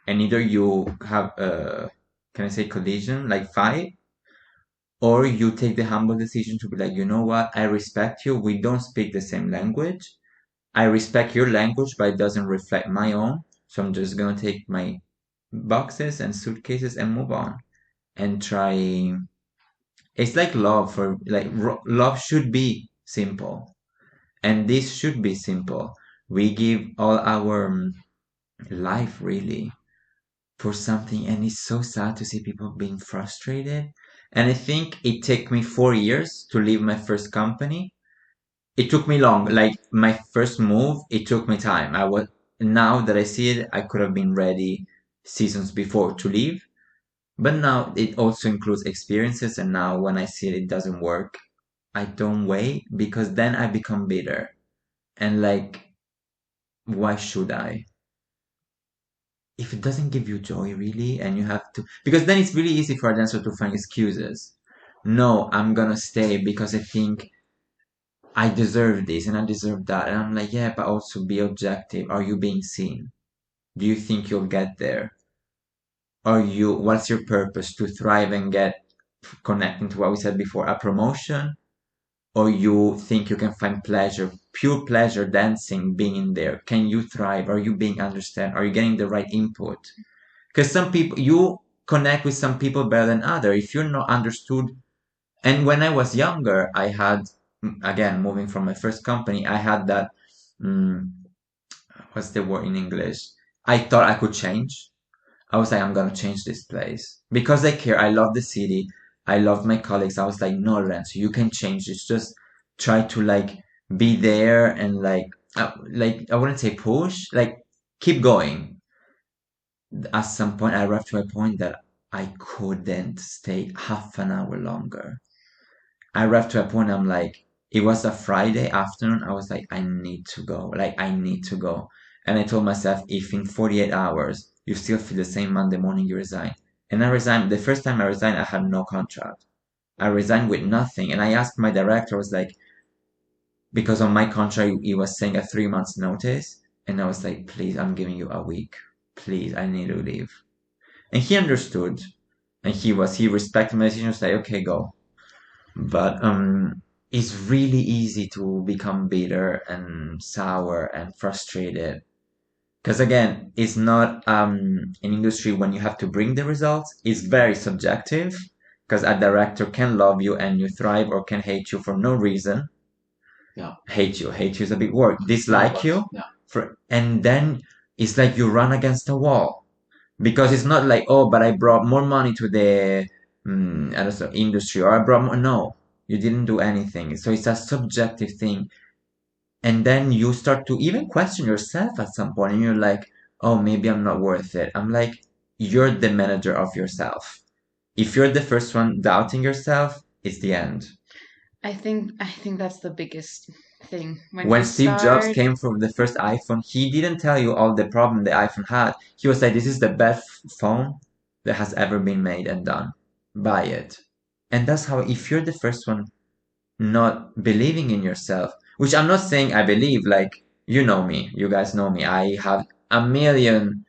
And either you have can I say collision, like fight, or you take the humble decision to be like, you know what, I respect you. We don't speak the same language. I respect your language, but it doesn't reflect my own. So I'm just gonna take my boxes and suitcases and move on and try. It's like love for like love should be simple, and this should be simple. We give all our life really for something, and it's so sad to see people being frustrated. And I think it took me 4 years to leave my first company. It took me long. Like my first move, it took me time. I was Now that I see it, I could have been ready seasons before to leave. But now it also includes experiences, and now when I see it doesn't work, I don't wait because then I become bitter. And like, why should I? If it doesn't give you joy really, and you have to, because then it's really easy for a dancer to find excuses. No, I'm gonna stay because I think I deserve this and I deserve that. And I'm like, yeah, but also be objective. Are you being seen? Do you think you'll get there? What's your purpose to thrive and get, connecting to what we said before, a promotion? Or you think you can find pleasure, pure pleasure dancing, being in there? Can you thrive? Are you being understood? Are you getting the right input? Because some people, you connect with some people better than other. If you're not understood, and when I was younger, I had, again, moving from my first company, I had that, mm, what's the word in English? I thought I could change. I was like, I'm gonna change this place because I care. I love the city. I love my colleagues. I was like, no, Lorenzo, you can change this. Just try to like be there and like I wouldn't say push, like keep going. At some point, I arrived to a point that I couldn't stay half an hour longer. I arrived to a point I'm like, it was a Friday afternoon. I was like, I need to go. Like, I need to go. And I told myself, if in 48 hours you still feel the same Monday morning, you resign. And I resigned. The first time I resigned, I had no contract. I resigned with nothing. And I asked my director, I was like, because on my contract, he was saying a 3 months notice. And I was like, please, I'm giving you a week. Please, I need to leave. And he understood. And he respected my decision. He was like, okay, go. But it's really easy to become bitter and sour and frustrated. Because again, it's not an industry when you have to bring the results. It's very subjective. Because a director can love you and you thrive, or can hate you for no reason. Yeah. Hate you is a big word. No, Dislike but you, yeah. and then it's like you run against a wall. Because it's not like, oh, but I brought more money to the I don't know, industry, or I brought more. No, you didn't do anything. So it's a subjective thing. And then you start to even question yourself at some point, and you're like, oh, maybe I'm not worth it. I'm like, you're the manager of yourself. If you're the first one doubting yourself, it's the end. I think that's the biggest thing when When you Steve Jobs start. came from the first iPhone, he didn't tell you all the problem the iPhone had. He was like, this is the best phone that has ever been made and done. Buy it. And that's how, if you're the first one not believing in yourself, which I'm not saying I believe, like, you know me, you guys know me, I have a million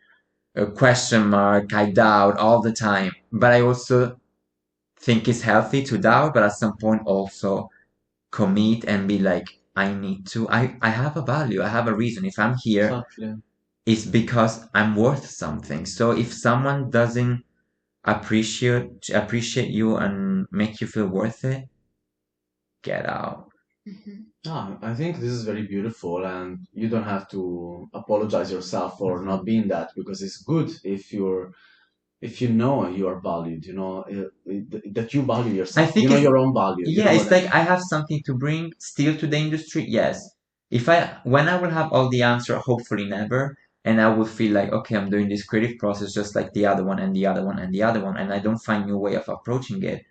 question mark, I doubt all the time, but I also think it's healthy to doubt, but at some point also commit and be like, I have a value, I have a reason. If I'm here, Exactly. it's because I'm worth something. So if someone doesn't appreciate you and make you feel worth it, get out. Mhm. Ah, I think this is very beautiful, and you don't have to apologize yourself for not being that, because it's good if you know you are valued, that you value I yourself, think your own value, you yeah, know it's what I like mean? I have something to bring still to the industry. Yes. When I will have all the answer, hopefully never, and I will feel like, okay, I'm doing this creative process just like the other one and the other one and the other one, and I don't find new way of approaching it,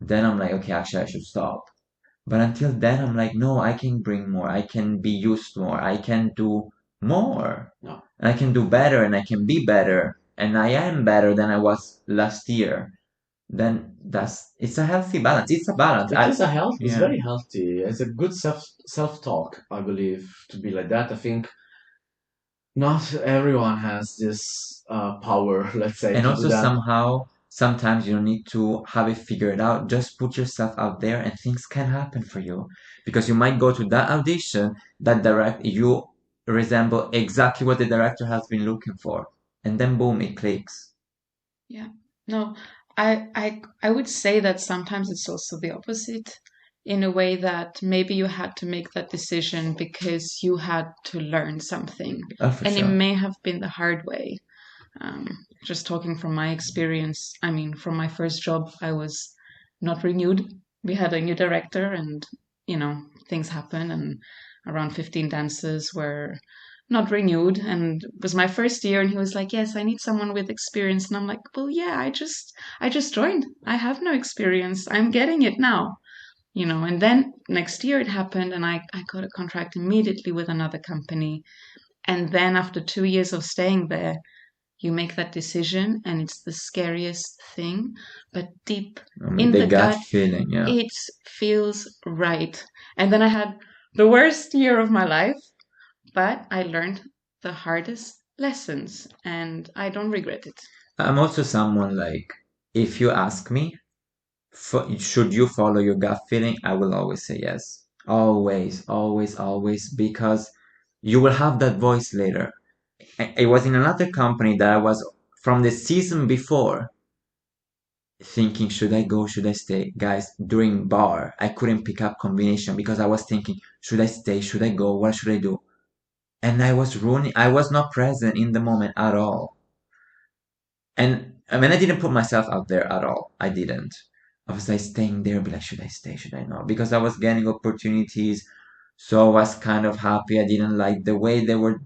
then I'm like, okay, actually I should stop. But until then, I'm like, no, I can bring more. I can be used more. I can do more. No. I can do better and I can be better. And I am better than I was last year. Then it's a healthy balance. It's a balance. It's Yeah. very healthy. It's a good self-talk, I believe, to be like that. I think not everyone has this power, let's say, And to do also that. somehow Sometimes you don't need to have it figured out. Just put yourself out there and things can happen for you. Because you might go to that audition that you resemble exactly what the director has been looking for. And then boom, it clicks. Yeah. No, I would say that sometimes it's also the opposite, in a way that maybe you had to make that decision because you had to learn something, Oh, for and it sure. may have been the hard way. Just talking from my experience, I mean, from my first job, I was not renewed. We had a new director, and things happen, and around 15 dancers were not renewed, and it was my first year, and he was like, "Yes, I need someone with experience." And I'm like, "Well, yeah, I just joined. I have no experience. I'm getting it now." And then next year it happened, and I got a contract immediately with another company. And then after 2 years of staying there, you make that decision, and it's the scariest thing, but deep I mean, in the the gut gut, feeling, yeah. it feels right. And then I had the worst year of my life, but I learned the hardest lessons, and I don't regret it. I'm also someone like, if you ask me, should you follow your gut feeling? I will always say yes. Always, always, always, because you will have that voice later. It was in another company that I was from the season before thinking, should I go, should I stay? Guys, during bar, I couldn't pick up combination because I was thinking, should I stay, should I go, what should I do? And I was not present in the moment at all. And I mean, I didn't put myself out there at all. I didn't. I was like staying there, be like, should I stay? Should I not? Because I was getting opportunities. So I was kind of happy. I didn't like the way they were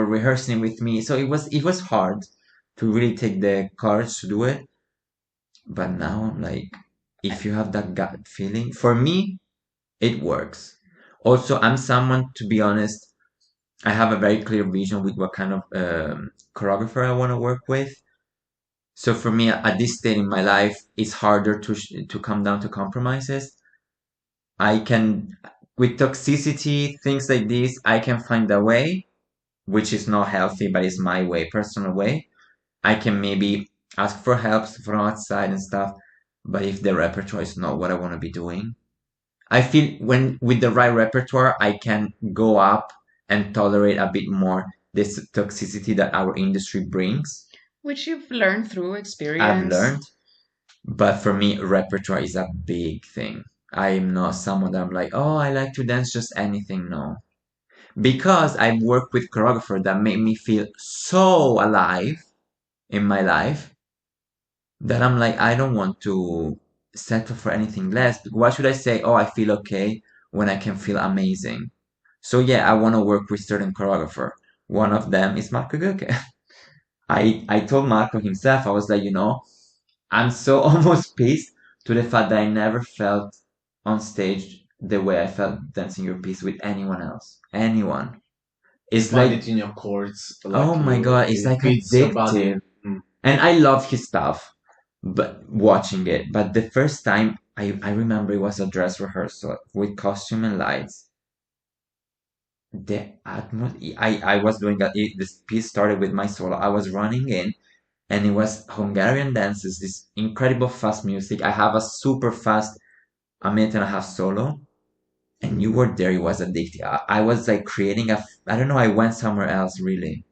rehearsing with me. So it was hard to really take the courage to do it. But now, like, if you have that gut feeling, for me, it works. Also, I'm someone, to be honest, I have a very clear vision with what kind of choreographer I want to work with. So for me, at this stage in my life, it's harder to come down to compromises. I can, with toxicity, things like this, I can find a way, which is not healthy, but it's my way, personal way. I can maybe ask for help from outside and stuff. But if the repertoire is not what I want to be doing, I feel when with the right repertoire, I can go up and tolerate a bit more this toxicity that our industry brings. Which you've learned through I've experience. learned. But for me, repertoire is a big thing. I'm not someone that I'm like, oh, I like to dance just anything. No. Because I've worked with choreographers that make me feel so alive in my life that I'm like, I don't want to settle for anything less. Why should I say, oh, I feel okay when I can feel amazing? So yeah, I want to work with certain choreographer. One of them is Marco Göke. I told Marco himself, I was like, I'm so almost pissed to the fact that I never felt on stage the way I felt dancing your piece with anyone else. Anyone. It's Find like, it in your chords, oh like my God, it's it like beats your body. addictive. And I love his stuff, but watching it. But the first time I remember it was a dress rehearsal with costume and lights. The atmosphere, I was doing that. This piece started with my solo. I was running in and it was Hungarian dances, this incredible fast music. I have a super fast a minute and a half solo, and you were there. It was addictive. I was like creating I don't know. I went somewhere else. Really,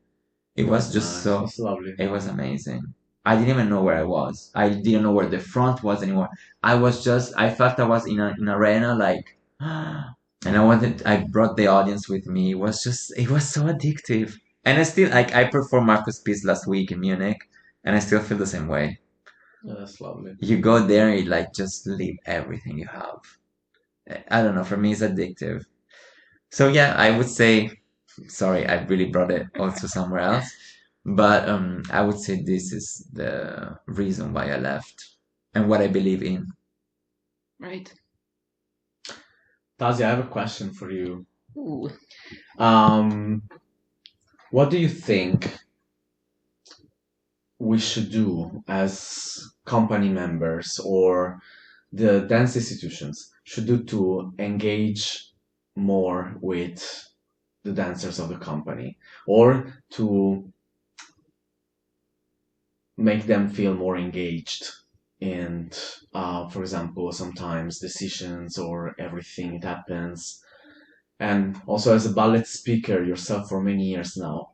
it was That's just nice. so. That's lovely. It was amazing. I didn't even know where I was. I didn't know where the front was anymore. I felt I was in an arena, like, and I brought the audience with me. It was so addictive. And I performed Marcus' piece last week in Munich, and I still feel the same way. Yeah, that's lovely. You go there and you like just leave everything you have. I don't know, for me it's addictive. So yeah, I would say, sorry, I really brought it also somewhere else, but I would say this is the reason why I left and what I believe in. Right. Tazi, I have a question for you. Ooh. Um, what do you think we should do as company members or the dance institutions should do to engage more with the dancers of the company or to make them feel more engaged. And for example, sometimes decisions or everything it happens. And also as a ballet speaker yourself for many years now,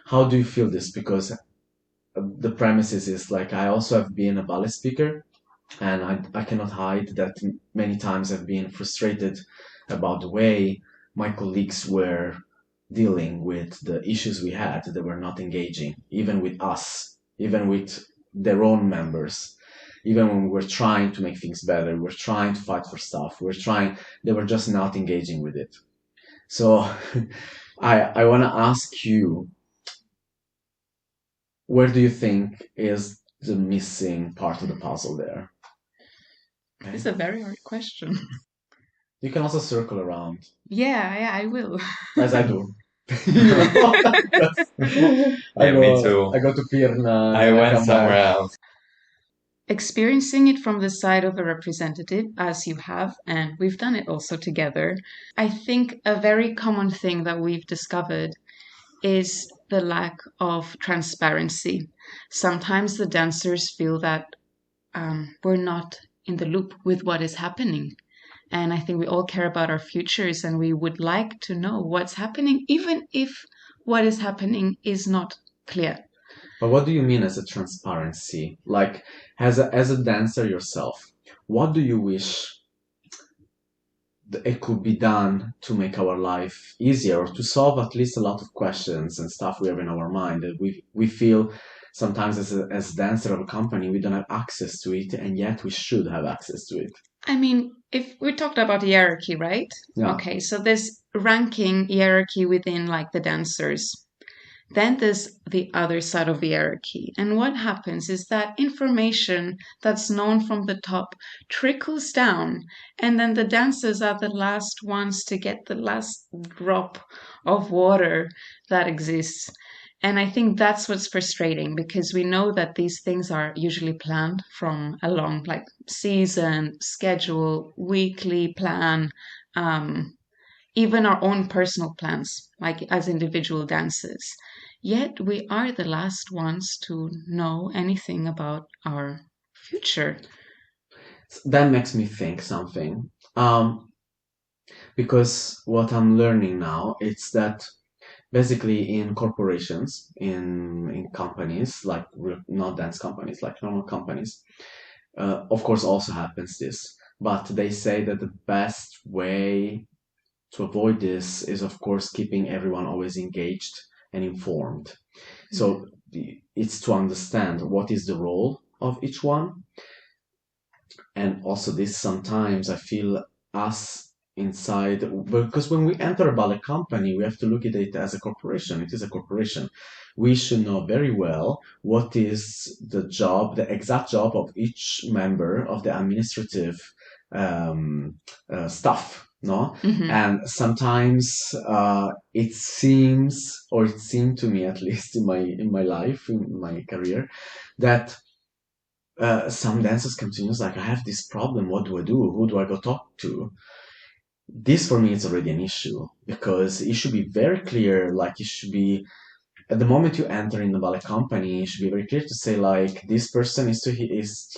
how do you feel this? Because the premises is like I also have been a ballet speaker, and I cannot hide that many times I've been frustrated about the way my colleagues were dealing with the issues we had. They were not engaging, even with us, even with their own members. Even when we were trying to make things better, we were trying to fight for stuff, we were trying, they were just not engaging with it. So I want to ask you, where do you think is the missing part of the puzzle there? Okay. It's a very hard question. You can also circle around, Yeah, I will. as I do. Because Yeah, me too. I go to Pirna. I and went come somewhere back. else. Experiencing it from the side of a representative, as you have, and we've done it also together, I think a very common thing that we've discovered is the lack of transparency. Sometimes the dancers feel that we're not in the loop with what is happening. And I think we all care about our futures and we would like to know what's happening, even if what is happening is not clear. But what do you mean as a transparency? Like, as a dancer yourself, what do you wish it could be done to make our life easier or to solve at least a lot of questions and stuff we have in our mind that we feel sometimes as dancer of a company we don't have access to it, and yet we should have access to it. I mean, if we talked about hierarchy, right? Yeah. Okay, so there's ranking hierarchy within like the dancers. Then there's the other side of the hierarchy. And what happens is that information that's known from the top trickles down, and then the dancers are the last ones to get the last drop of water that exists. And I think that's what's frustrating because we know that these things are usually planned from a long, like season, schedule, weekly plan, even our own personal plans, like as individual dancers. Yet we are the last ones to know anything about our future. That makes me think something. Because what I'm learning now is that basically in corporations, in companies, like not dance companies, like normal companies, of course also happens this, but they say that the best way to avoid this is of course keeping everyone always engaged and informed. So it's to understand what is the role of each one. And also this sometimes I feel us inside, because when we enter a ballet company we have to look at it as a corporation. It is a corporation. We should know very well what is the job, the exact job of each member of the administrative staff, no? And sometimes it seems, or it seemed to me at least in my life, in my career, that some dancers come to me like, I have this problem, what do I do? Who do I go talk to? This for me is already an issue because it should be very clear, like it should be at the moment you enter in the ballet company, it should be very clear to say like this person is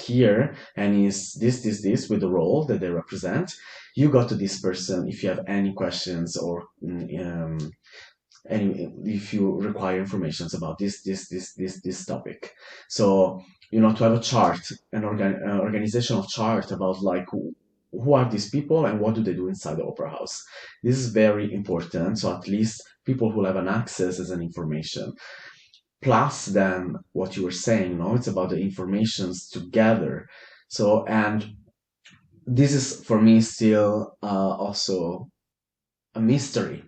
here and is this with the role that they represent. You go to this person if you have any questions or if you require information about this topic. So to have a chart, an organizational chart about like who are these people and what do they do inside the opera house. This is very important. So at least people who have an access as an information. Plus then what you were saying, it's about the informations together. So, and this is for me still also a mystery.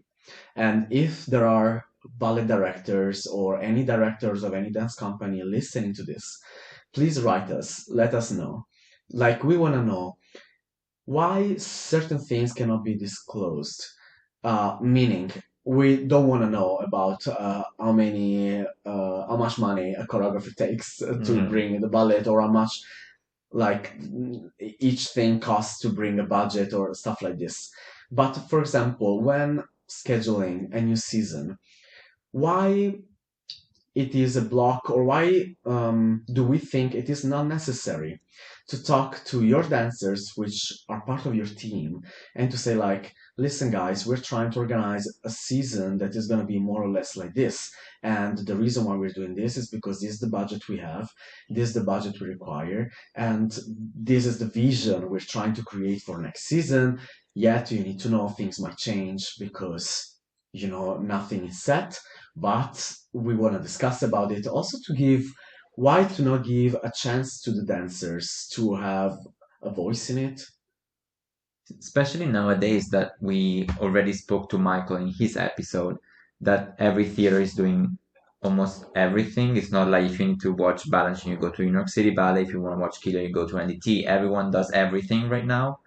And if there are ballet directors or any directors of any dance company listening to this, please write us, let us know. Like we want to know why certain things cannot be disclosed. Meaning, we don't want to know about how much money a choreographer takes to bring the ballet, or how much like each thing costs to bring a budget or stuff like this. But for example, when scheduling a new season, why it is a block, or why do we think it is not necessary to talk to your dancers, which are part of your team, and to say like, listen guys, we're trying to organize a season that is going to be more or less like this, and the reason why we're doing this is because this is the budget we have, this is the budget we require, and this is the vision we're trying to create for next season. Yet you need to know things might change because nothing is set, but we want to discuss about it also to give, why to not give a chance to the dancers to have a voice in it. Especially nowadays that we already spoke to Michael in his episode, that every theater is doing almost everything. It's not like if you need to watch Ballet, you go to New York City Ballet. If you want to watch Killer, you go to NDT. Everyone does everything right now.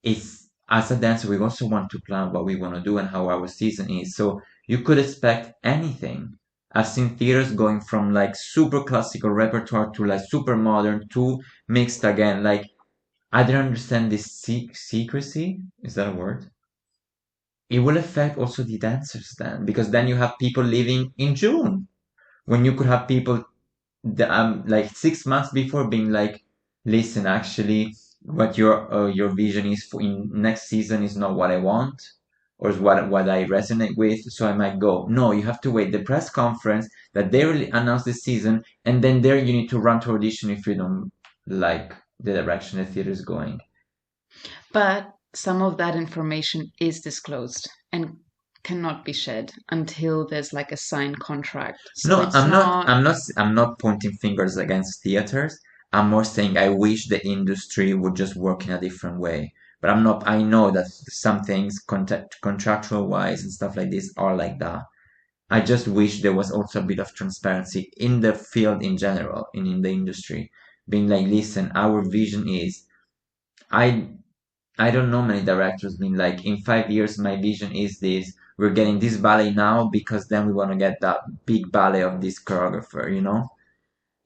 It's as a dancer, we also want to plan what we want to do and how our season is. So you could expect anything. I've seen theaters going from like super classical repertoire to like super modern to mixed again. Like I don't understand this secrecy. Is that a word? It will affect also the dancers then, because then you have people leaving in June when you could have people like 6 months before being like, listen, actually, what your vision is for in next season is not what I want or is what I resonate with, so I might go. No, you have to wait the press conference that they really announce the season, and then there you need to run to audition if you don't like the direction the theater is going. But some of that information is disclosed and cannot be shared until there's like a signed contract. So No, it's not. I'm not pointing fingers against theaters. I'm more saying I wish the industry would just work in a different way. But I'm not, I know that some things contractual wise and stuff like this are like that. I just wish there was also a bit of transparency in the field in general, in the industry, being like, listen, our vision is, I I don't know many directors being like, in 5 years, my vision is this. We're getting this ballet now because then we want to get that big ballet of this choreographer, you know?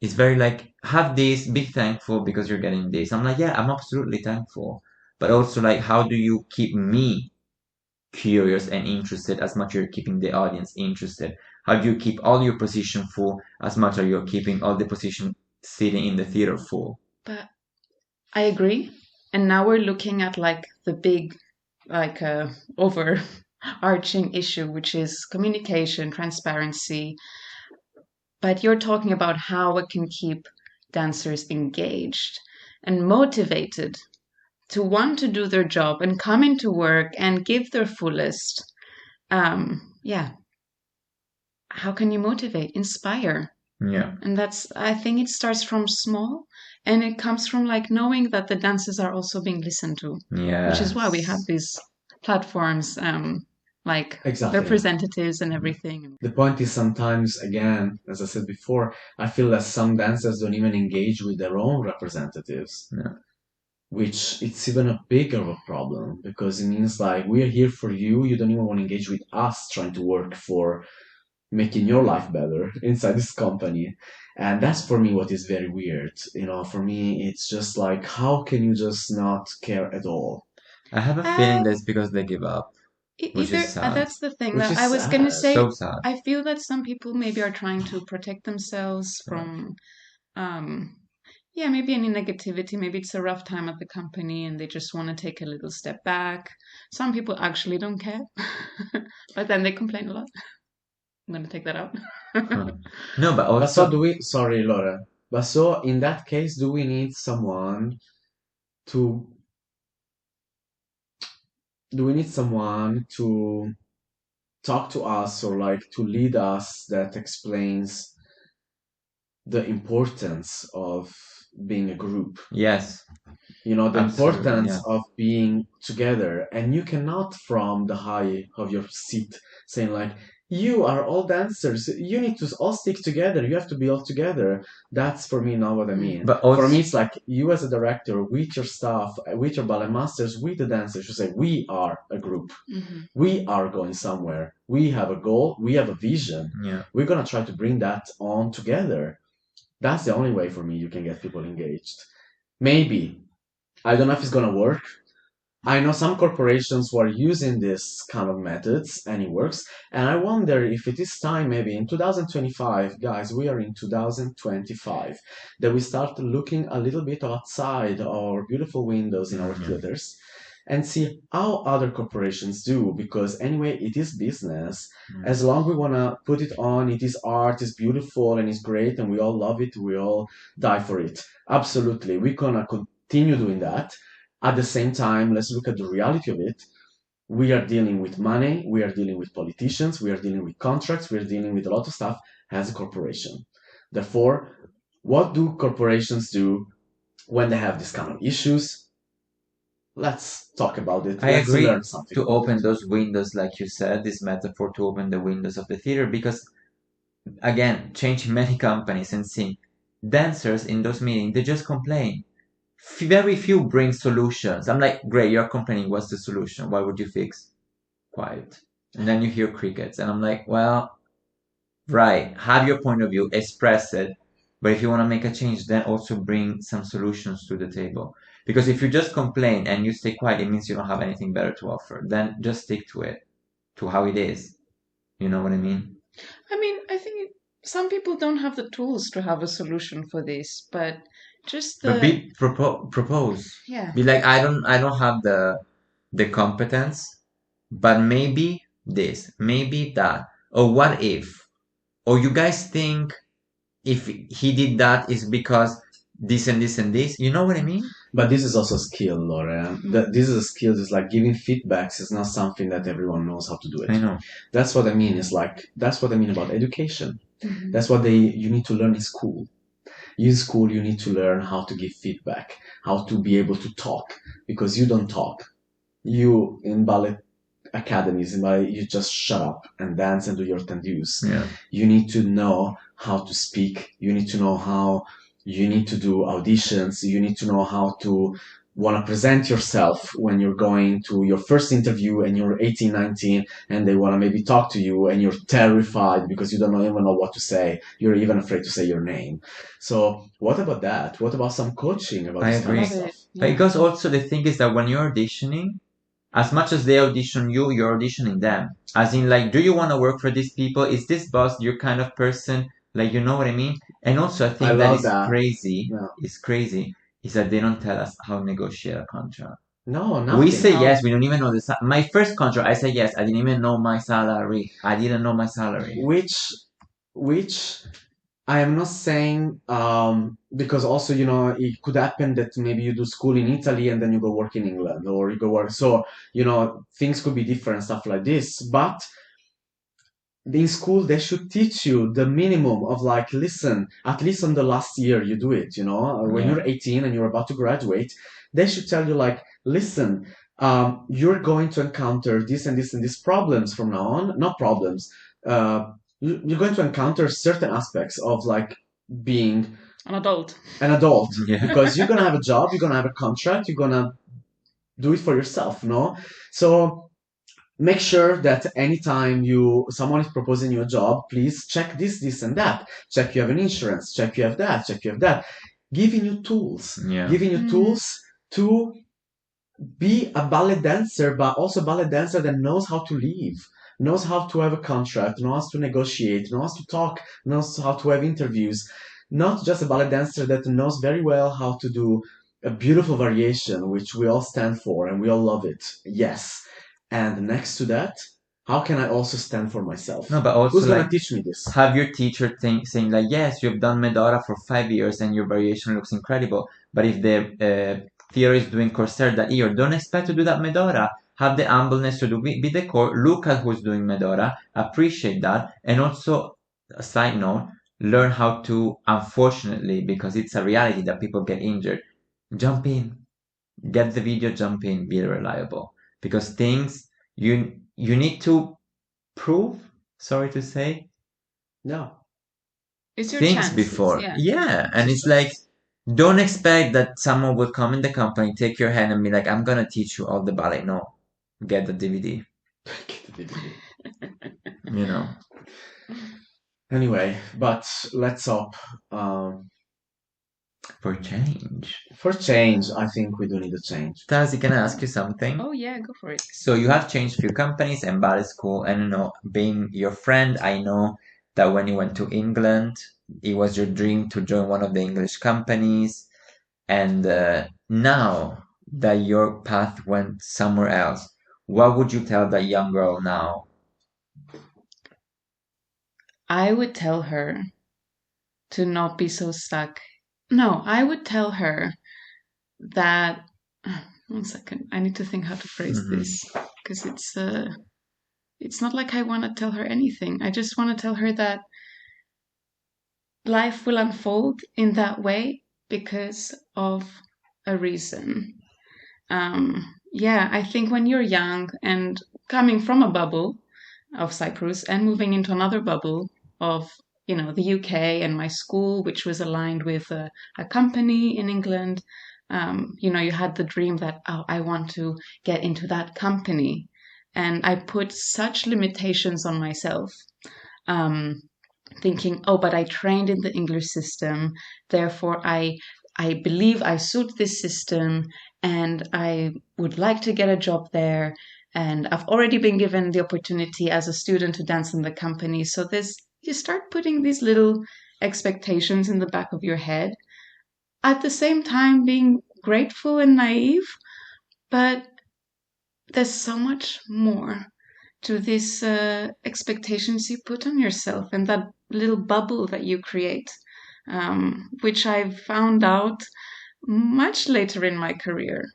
It's very like, have this, be thankful because you're getting this. I'm like, yeah, I'm absolutely thankful. But also, like, how do you keep me curious and interested as much as you're keeping the audience interested? How do you keep all your position full as much as you're keeping all the position sitting in the theater full? But I agree. And now we're looking at like the big, like overarching issue, which is communication, transparency. But you're talking about how it can keep dancers engaged and motivated to want to do their job and come into work and give their fullest. Yeah. How can you motivate, inspire? Yeah. And I think it starts from small and it comes from like knowing that the dances are also being listened to, which is why we have Yes. these platforms, like Exactly. representatives and everything. The point is sometimes, again, as I said before, I feel that some dancers don't even engage with their own representatives, Yeah. which it's even a bigger of a problem because it means like we are here for you. You don't even want to engage with us trying to work for making your life better inside this company. And that's for me what is very weird. For me, it's just like, how can you just not care at all? I have a feeling that's because they give up, which Either is sad. that's the thing Which that is I was gonna sad. say. So sad. I feel that some people maybe are trying to protect themselves from, yeah, maybe any negativity. Maybe it's a rough time at the company and they just want to take a little step back. Some people actually don't care, but then they complain a lot. I'm gonna take that out. No, but But so also, do we, sorry, Laura. But so in that case, do we need someone to, do we need someone to talk to us or like to lead us that explains the importance of being a group? yes, The absolutely, importance yeah. of being together. And you cannot, from the high of your seat, saying, like, you are all dancers, you need to all stick together, you have to be all together. That's for me not what I mean. But For me, also, it's like you as a director, with your staff, with your ballet masters, with the dancers, you say, we are a group. Mhm. We are going somewhere. We have a goal, we have a vision. yeah. We're going to try to bring that on together. That's the only way for me you can get people engaged. Maybe I don't know if it's gonna work, I know some corporations who are using this kind of methods and it works. And I wonder if it is time, maybe in 2025, guys, we are in 2025, that we start looking a little bit outside our beautiful windows in our theaters and see how other corporations do. Because anyway, it is business. As long we want to put it on, it is art, it's beautiful and it's great and we all love it, we all die for it. Absolutely. We're going to continue doing that. At the same time, let's look at the reality of it. We are dealing with money, we are dealing with politicians, we are dealing with contracts, we are dealing with a lot of stuff as a corporation. Therefore, what do corporations do when they have this kind of issues? Let's talk about it. I Let's agree learn something. to open those windows, like you said, this metaphor to open the windows of the theater, because again, changing many companies and seeing dancers in those meetings, they just complain. Very few bring solutions. I'm like, great, you're complaining. What's the solution? What would you fix? Quiet. And then you hear crickets. And I'm like, well, right, have your point of view, express it. But if you want to make a change, then also bring some solutions to the table. Because if you just complain and you stay quiet, it means you don't have anything better to offer. Then just stick to it, to how it is. You know what I mean? I mean, I think some people don't have the tools to have a solution for this, but just But the propose. yeah. Be like, I don't have the competence, but maybe this, maybe that. Or what if? Or you guys think if he did that is because this and this and this. You know what I mean? But this is also a skill, Laura. This is a skill. It's like giving feedbacks is not something that everyone knows how to do it. I know. That's what I mean. It's like, that's what I mean about education. Mhm. That's what you need to learn in school. In school, you need to learn how to give feedback, how to be able to talk, because you don't talk. You, in ballet academies, in ballet, you just shut up and dance and do your tendus. Yeah. You need to know how to speak. You need to know how you need to do auditions. You need to know how to want to present yourself when you're going to your first interview and you're 18, 19, and they want to maybe talk to you and you're terrified because you don't even know what to say. You're even afraid to say your name. So what about that? What about some coaching about I this kind of agree. Love it. stuff? Yeah. Because also the thing is that when you're auditioning, as much as they audition you, you're auditioning them. As in, like, do you want to work for these people? Is this boss your kind of person? Like, you know what I mean? And also, I I think that love is that. crazy. Yeah. Is crazy is that they don't tell us how to negotiate a contract. No, We nothing. say No. yes, we don't even know the my first contract. I said yes, I didn't even know my salary. I didn't know my salary. Which I am not saying because also it could happen that maybe you do school in Italy and then you go work in England or you go work, so things could be different, stuff like this. But in school they should teach you the minimum of, like, listen, at least on the last year you do it, when Yeah. you're 18 and you're about to graduate, they should tell you, like, listen, you're going to encounter this and this and these problems from now on, not problems, you're going to encounter certain aspects of, like, being An adult. an adult, Yeah. because you're gonna have a job, you're gonna have a contract, you're gonna do it for yourself, no? So make sure that anytime someone is proposing you a job, please check this and that. Check you have an insurance, check you have that, check you have that. Giving you tools. Yeah. Giving you tools to be a ballet dancer, but also a ballet dancer that knows how to leave, knows how to have a contract, knows how to negotiate, knows how to talk, knows how to have interviews. Not just a ballet dancer that knows very well how to do a beautiful variation, which we all stand for and we all love it. Yes. And next to that, how can I also stand for myself? No, but also Who's gonna like teach me this? have your teacher saying like, yes, you've done Medora for 5 years and your variation looks incredible. But if the theory is doing Corsair that year, don't expect to do that Medora. Have the humbleness to be the core. Look at who's doing Medora. Appreciate that. And also, a side note, learn how to, unfortunately, because it's a reality that people get injured, jump in. Get the video, jump in, be reliable. Because things you need to prove, sorry to say, No. It's your things chance. before. Yeah. Yeah, and it's like, don't expect that someone will come in the company, take your hand and be like, I'm gonna teach you all the ballet. No, get the DVD, you know. Anyway, but let's hope For change. For change, I think we do need a change. Tazi, can I ask you something? Oh yeah, go for it. So you have changed a few companies and ballet school, and being your friend, I know that when you went to England, it was your dream to join one of the English companies. And now that your path went somewhere else, what would you tell that young girl now? I would tell her to not be so stuck. No, I would tell her that 1 second. I need to think how to phrase this because it's not like I want to tell her anything. I just want to tell her that life will unfold in that way because of a reason. Yeah, I think when you're young and coming from a bubble of Cyprus and moving into another bubble of the UK and my school, which was aligned with a company in England, you had the dream that, oh, I want to get into that company. And I put such limitations on myself, thinking, oh, but I trained in the English system, therefore I believe I suit this system and I would like to get a job there. And I've already been given the opportunity as a student to dance in the company. So you start putting these little expectations in the back of your head, at the same time being grateful and naive. But there's so much more to these expectations you put on yourself and that little bubble that you create, which I found out much later in my career.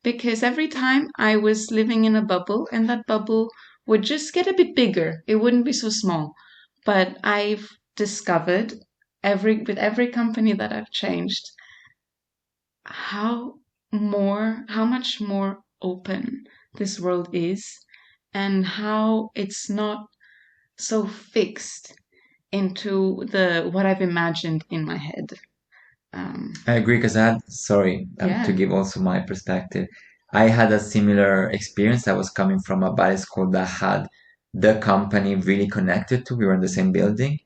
Because every time I was living in a bubble and that bubble would just get a bit bigger, it wouldn't be so small. But I've discovered with every company that I've changed, how much more open this world is and how it's not so fixed into what I've imagined in my head. I agree because to give also my perspective, I had a similar experience. I was coming from a ballet school that had the company really connected to. We were in the same building.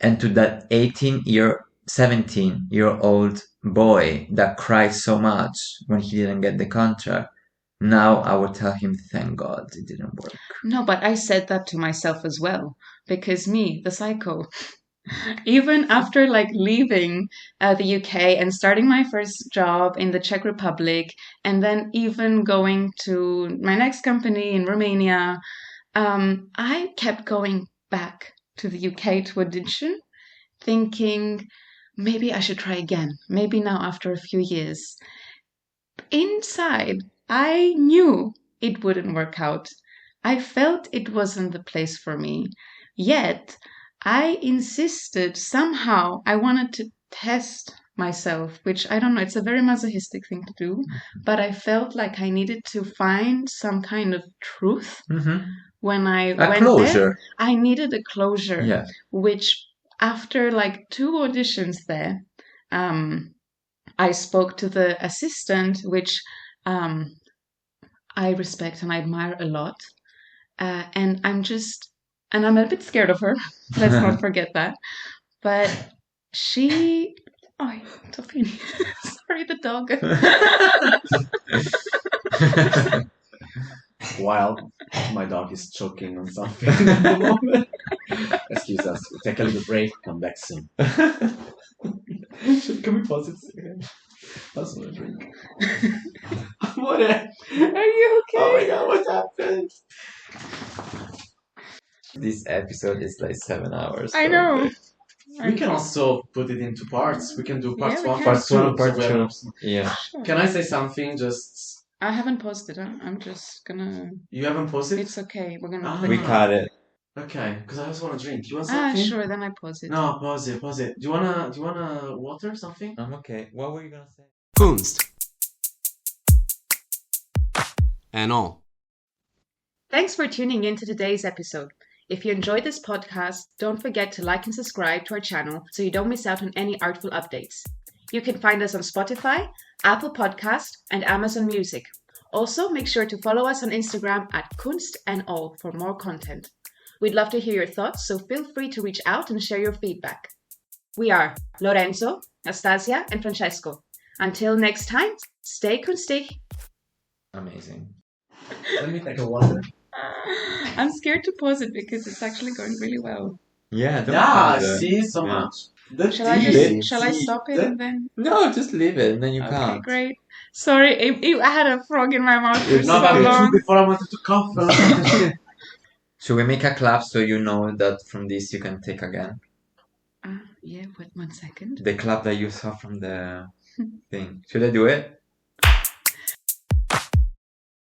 And to that 17-year-old boy that cried so much when he didn't get the contract, now I would tell him, thank God it didn't work. No, but I said that to myself as well, because me, the psycho, even after leaving the UK and starting my first job in the Czech Republic, and then even going to my next company in Romania, I kept going back to the UK to audition, thinking maybe I should try again, maybe now after a few years. Inside, I knew it wouldn't work out. I felt it wasn't the place for me. Yet, I insisted somehow I wanted to test myself, which I don't know, it's a very masochistic thing to do, but I felt like I needed to find some kind of truth. When I went closure. There, I needed a closure, which after 2 auditions there, I spoke to the assistant, which I respect and I admire a lot. And I'm a bit scared of her. Let's not forget that. But she, Topini, sorry, the dog. While my dog is choking on something at the moment. Excuse us. We'll take a little break. Come back soon. Can we pause it again? I just want to drink. What? Are you okay? Oh my God, what happened? This episode is 7 hours. I know. We can also put it into parts. We can do part 1, part 2, part 2. Yeah. Can I say something? I haven't posted it. I'm just gonna. You haven't posted? It's okay. We're gonna. We cut it. Okay, because I just want to drink. You want something? Sure. Then I pause it. No, pause it. Do you wanna water or something? I'm okay. What were you gonna say? Kunst. And all. Thanks for tuning in to today's episode. If you enjoyed this podcast, don't forget to like and subscribe to our channel so you don't miss out on any artful updates. You can find us on Spotify, Apple Podcast, and Amazon Music. Also, make sure to follow us on Instagram at Kunst and all for more content. We'd love to hear your thoughts, so feel free to reach out and share your feedback. We are Lorenzo, Nastazia, and Francesco. Until next time, stay kunstig. Amazing. Let me take a water. I'm scared to pause it because it's actually going really well. Yeah, don't Yeah, pause it. see, so Yeah. much. The Shall I tea, shall I see, stop it and then? No, just leave it and then you Okay, can't. great. Sorry, I had a frog in my mouth for It's so No, but me too, long. before I wanted to cough. And I was like, Should we make a clap so you know that from this you can take again? Yeah, wait 1 second. The clap that you saw from the thing. Should I do it?